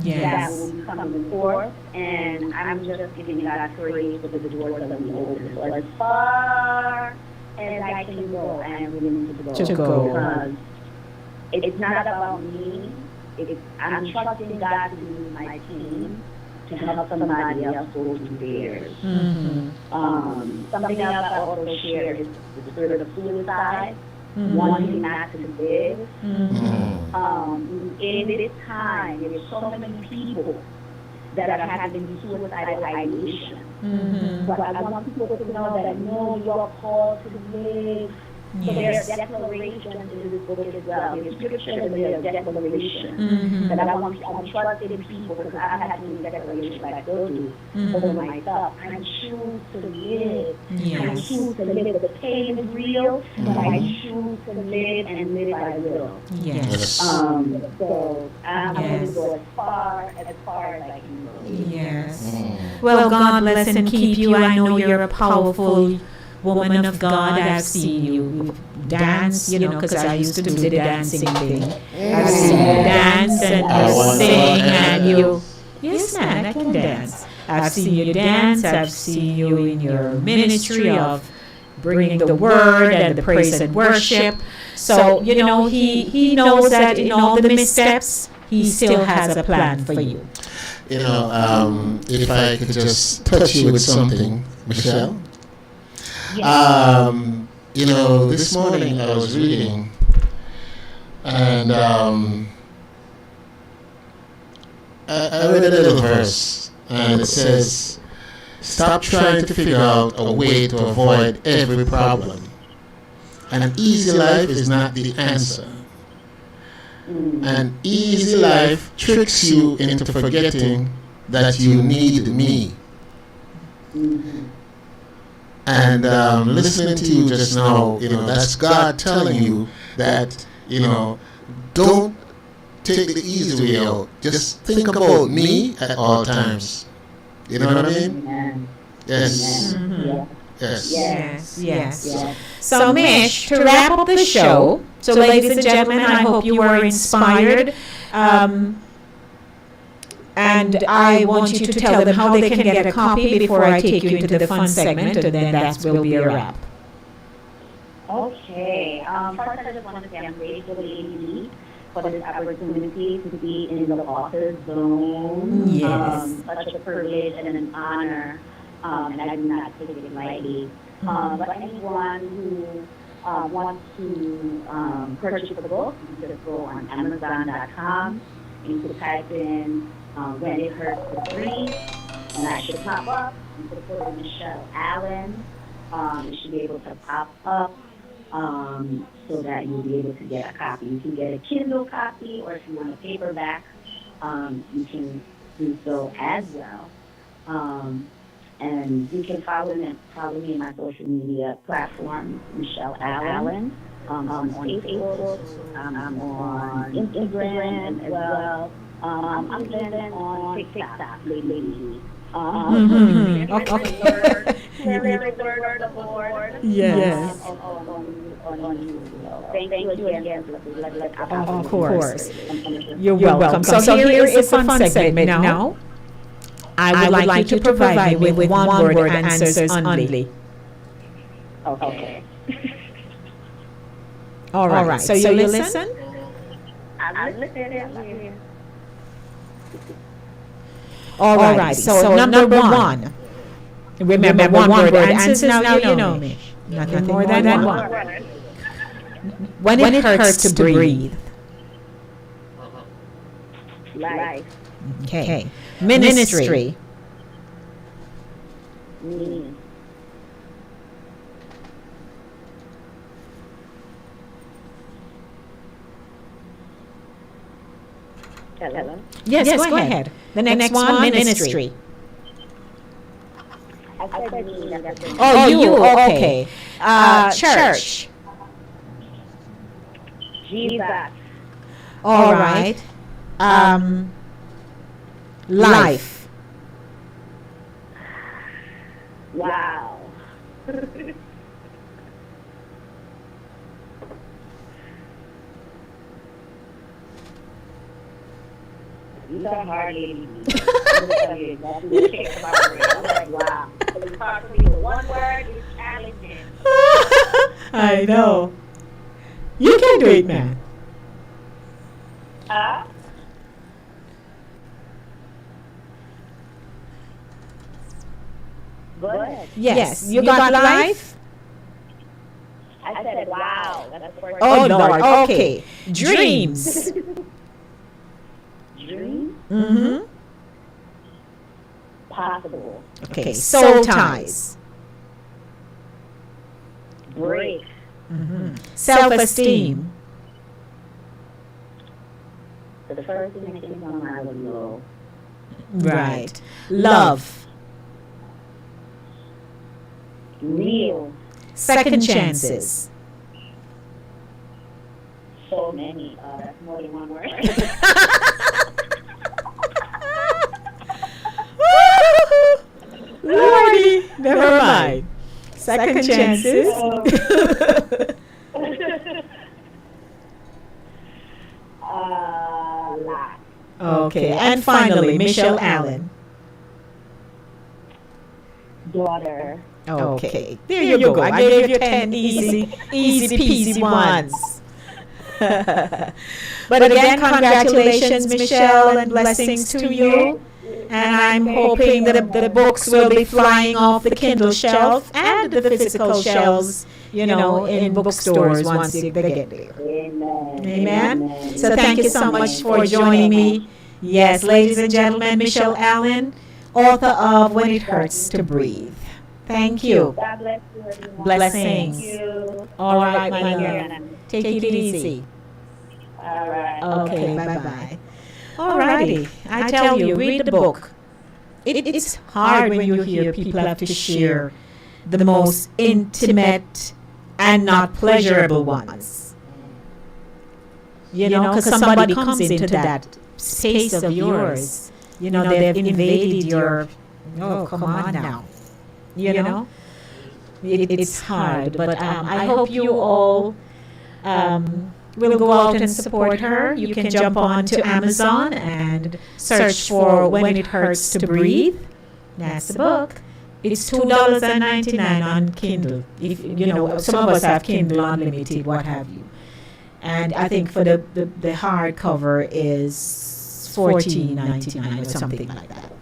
that will be coming forth, and I'm just giving God praise for the doors that will be open. So as far as I can go, I am willing to go. Because it's not about me. I'm trusting God to be my team to help somebody else go through theirs. Something else I also share is the spirit of suicide, wanting not to live. In this time, there are so many people that are having suicidal ideation. But I want people to know that you're called to live. So there's declarations in this book as well. There's scripture and there's declaration. That I want to trust in people because I've had to do declarations like those do over myself. I choose to live. I choose to live. The pain is real, but I choose to live and live I will. So I'm going to go as far as I can go. Well, God bless and keep you. I know you're a powerful woman of God. I've seen you dance, because I used to do the dancing thing. I've seen you dance and sing and you. Yes, man, I can dance. I've seen you dance. I've seen you in your ministry of bringing the word and the praise and worship. So, he knows that in all the missteps, he still has a plan for you. If I could just touch you with something, Michelle. This morning I was reading, and I read a little verse, and it says, "Stop trying to figure out a way to avoid every problem. An easy life is not the answer. An easy life tricks you into forgetting that you need me." And listening to you just now, that's God telling you that, don't take the easy way out. Just think about me at all times. You know what I mean? Yes. Yes. So, Mish, to wrap up the show, so ladies and gentlemen, I hope you were inspired. And I want you to tell them how they can get a copy before I take you into the fun segment, and then that will be a wrap. Okay. First, I just want to say I'm grateful to AD for this opportunity to be in the author's zone. Such a privilege and an honor, and I do not take it lightly. But anyone who wants to purchase the book, you can go on Amazon.com. You can type in When It Hurts for free, and that should pop up. You can put in Michelle Allen. It should be able to pop up so that you'll be able to get a copy. You can get a Kindle copy, or if you want a paperback, you can do so as well. And you can follow me in my social media platforms, Michelle Allen, on Facebook. I'm on Instagram as well. I'm even on TikTok lately. Okay. Word of the Lord. Yes. Thank you again for Of course. You're welcome. So here is the fun segment now. I would like you to provide me with one-word answers only. Okay. All right. So you listen? I'm listening. All right. So number one. Remember one word answers. Now you know me. Nothing more than one. When it hurts to breathe. Life. Okay. Ministry. Me. Hello? Yes, go ahead. The next one, ministry. I said me. Oh, you. Okay. Church. Jesus. All right. Life. Wow. These are hard, ladies. I'm gonna tell you exactly what came to my brain. I'm like, wow. It's hard for me with one word. It's challenging. I know. You can do it, man. Go ahead. Yes. You got life? I said, wow. That's the first Oh, Lord. Okay. Dreams. Dream? Mm-hmm. Possible. Okay. Soul ties. Break. Mm-hmm. Self-esteem. So the first thing that came to my mind was low. Right. Love. Real. Second chances. So many. That's more than one word. Lordy, never mind. Second chances. Lot. Okay, and finally, Michelle Allen. Daughter. Okay, there you go. I gave you 10 easy peasy ones. But again, congratulations, Michelle, and blessings to you. And I'm hoping that the books will be flying off the Kindle shelf and the physical shelves, in bookstores once they get there. Amen. Amen. So thank you so much for joining me. Yes, ladies and gentlemen, Michelle Allen, author of When It Hurts to Breathe. Thank you. God bless you, everyone. Blessings. Thank you. All right, my love. Take it easy. All right. Okay, bye-bye. All righty. I tell you, read the book. It's hard when you hear people have to share the most intimate and not pleasurable ones. Because somebody comes into that space of yours. They've invaded your, come on now. It's hard. But I hope you all will go out and support her. You can jump on to Amazon and search for When It Hurts to Breathe. That's the book. It's $2.99 on Kindle. If some of us have Kindle Unlimited, what have you. And I think for the hardcover is $14.99 or something like that.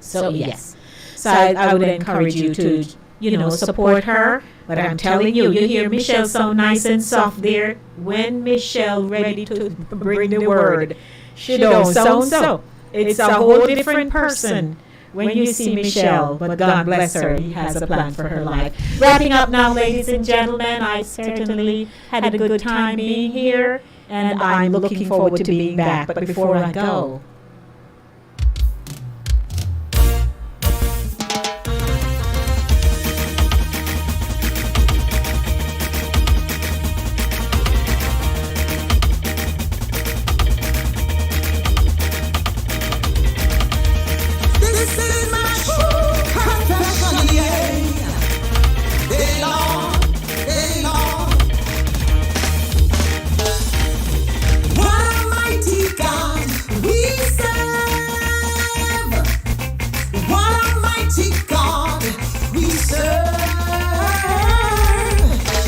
So yes. So I would encourage you to support her. But I'm telling you, you hear Michelle so nice and soft there. When Michelle ready to bring the word, she don't so. It's a whole different person when you see Michelle. But God bless her, He has a plan for her life. Wrapping up now, ladies and gentlemen. I certainly had a good time being here, and I'm looking forward to being back. But before I go,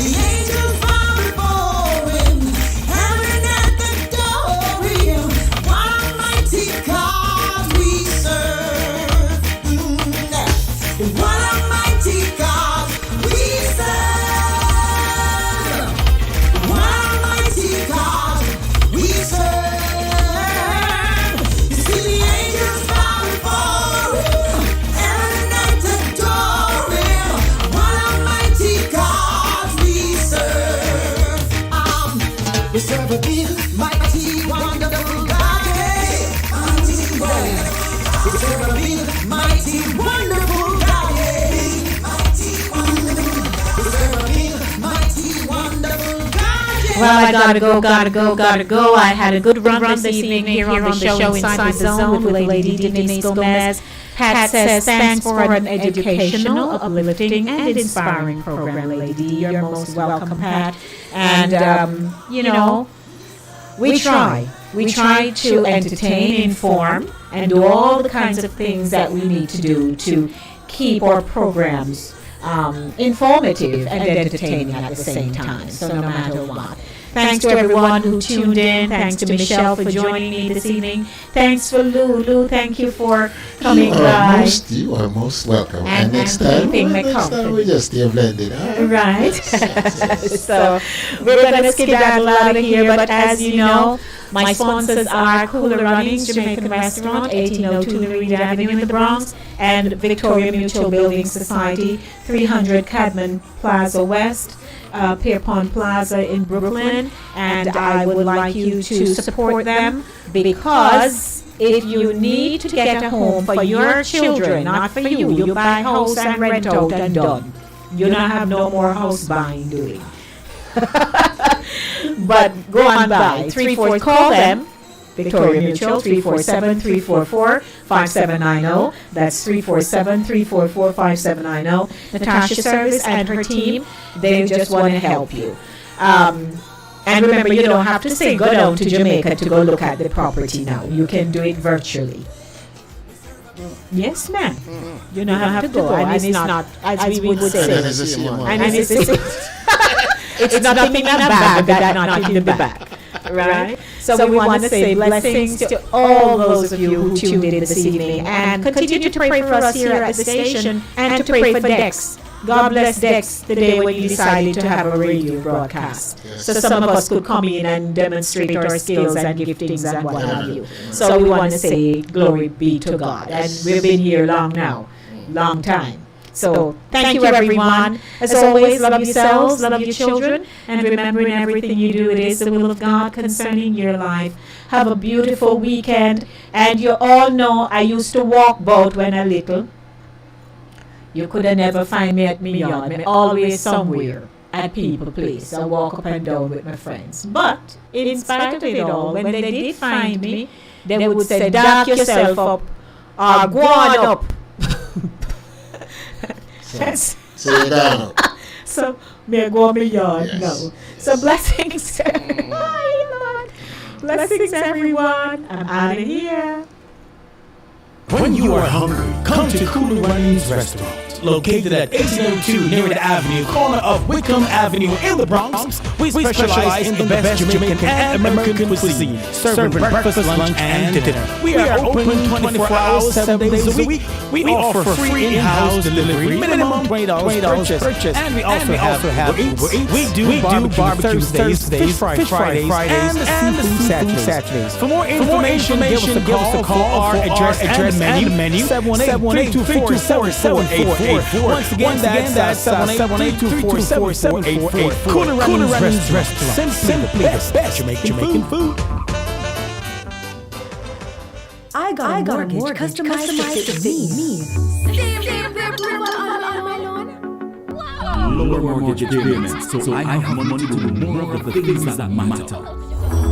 The angels bow before We serve a big, mighty, wonderful God. Big, mighty, wonderful. We serve a big, mighty, wonderful God. Well, I gotta go. I had a good run this evening here on the show Inside the Zone with Lady Denise Gomez. Pat says, thanks for an educational, uplifting, and inspiring program, Lady. You're most welcome, Pat. And, we try. We try to entertain, inform, and do all the kinds of things that we need to do to keep our programs informative and entertaining at the same time. So no matter what. Thanks to everyone who tuned in. Thanks to Michelle for joining me this evening. Thanks for Lulu. Thank you for coming by. You are most welcome. And next time we just stay blended. Right. So we're going to skedaddle out of here. But as you know, my sponsors are Cooler Runnings, Jamaican Restaurant, 1802 Narita Avenue in the Bronx, and Victoria Mutual Building Society, 300 Cadman Plaza West, Pierpont Plaza in Brooklyn. And I would like you to support them because if you need to get a home for your children, not for you, you buy a house and rent out and done. You don't have no more house buying doing. But go on by. Call them. Victoria Mutual, 347-344-5790. That's 347-344-5790. Natasha Service and her team, they just want to help you. And remember, you don't have to say go down to Jamaica to go look at the property now. You can do it virtually. Yes, ma'am. You don't have to go. And it's not, as we would say. It's nothing in the bag that not in the back. Right? So we want to say blessings to all those of you who tuned in this evening, and continue to pray for us here at the station, and to pray for Dex. God bless Dex the day when you decided to have a radio broadcast. Yes. So some of us could come in and demonstrate our skills and giftings and what have you. So we want to say glory be to God. And we've been here long time. So thank you, everyone. As always, love yourselves, love your children, and remember in everything you do, it is the will of God concerning your life. Have a beautiful weekend. And you all know I used to walk boat when I little. You could have never find me at me yard. Me always somewhere at people place. I walk up and down with my friends. But in spite of it all, when they did find me, they would say, "Dark yourself up or go on up." So me go on my yard now. So blessings, blessings everyone. I'm out of here. When you are hungry, come to Cooler Runnings Restaurant. Located at 1802 Narita Avenue, corner of Wickham Avenue in the Bronx. We specialize in the best Jamaican and American cuisine, serving breakfast, lunch, and dinner. We are open 24 hours, 7 days a week. We offer free in-house delivery, minimum $20 purchase, and we also have Uber Eats. We do barbecue Thursdays, fish Fridays, and the seafood Saturdays. For more information, give us a call. Our address and menu 718-324-7484. Once again, that's 718-324-7484. Cooler Runnings Restaurant. Simply the best Jamaican food. I got a mortgage customized to fit me. Lower mortgage payments, so I have money to do more of the things that matter.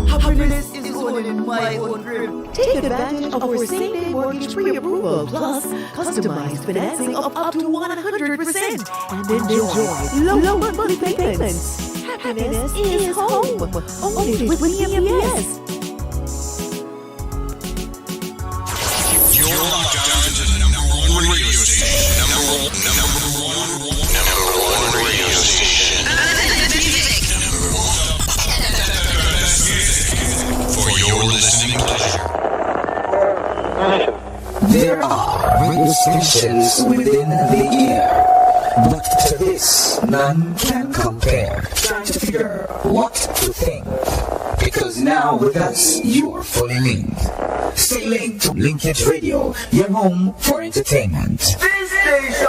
Happiness is only in my own crib. Take advantage of our same-day mortgage pre-approval plus customized financing of up to 100% and enjoy low monthly payments. Happiness is home. Only with CMPS. You're locked down to the number one radio station. Number one radio station. Number one. For your listening pleasure. There are radio stations within the ear, but to this, none can compare. Try to figure what to think, because now with us, you're fully linked. Stay linked to Linkage Radio, your home for entertainment. This station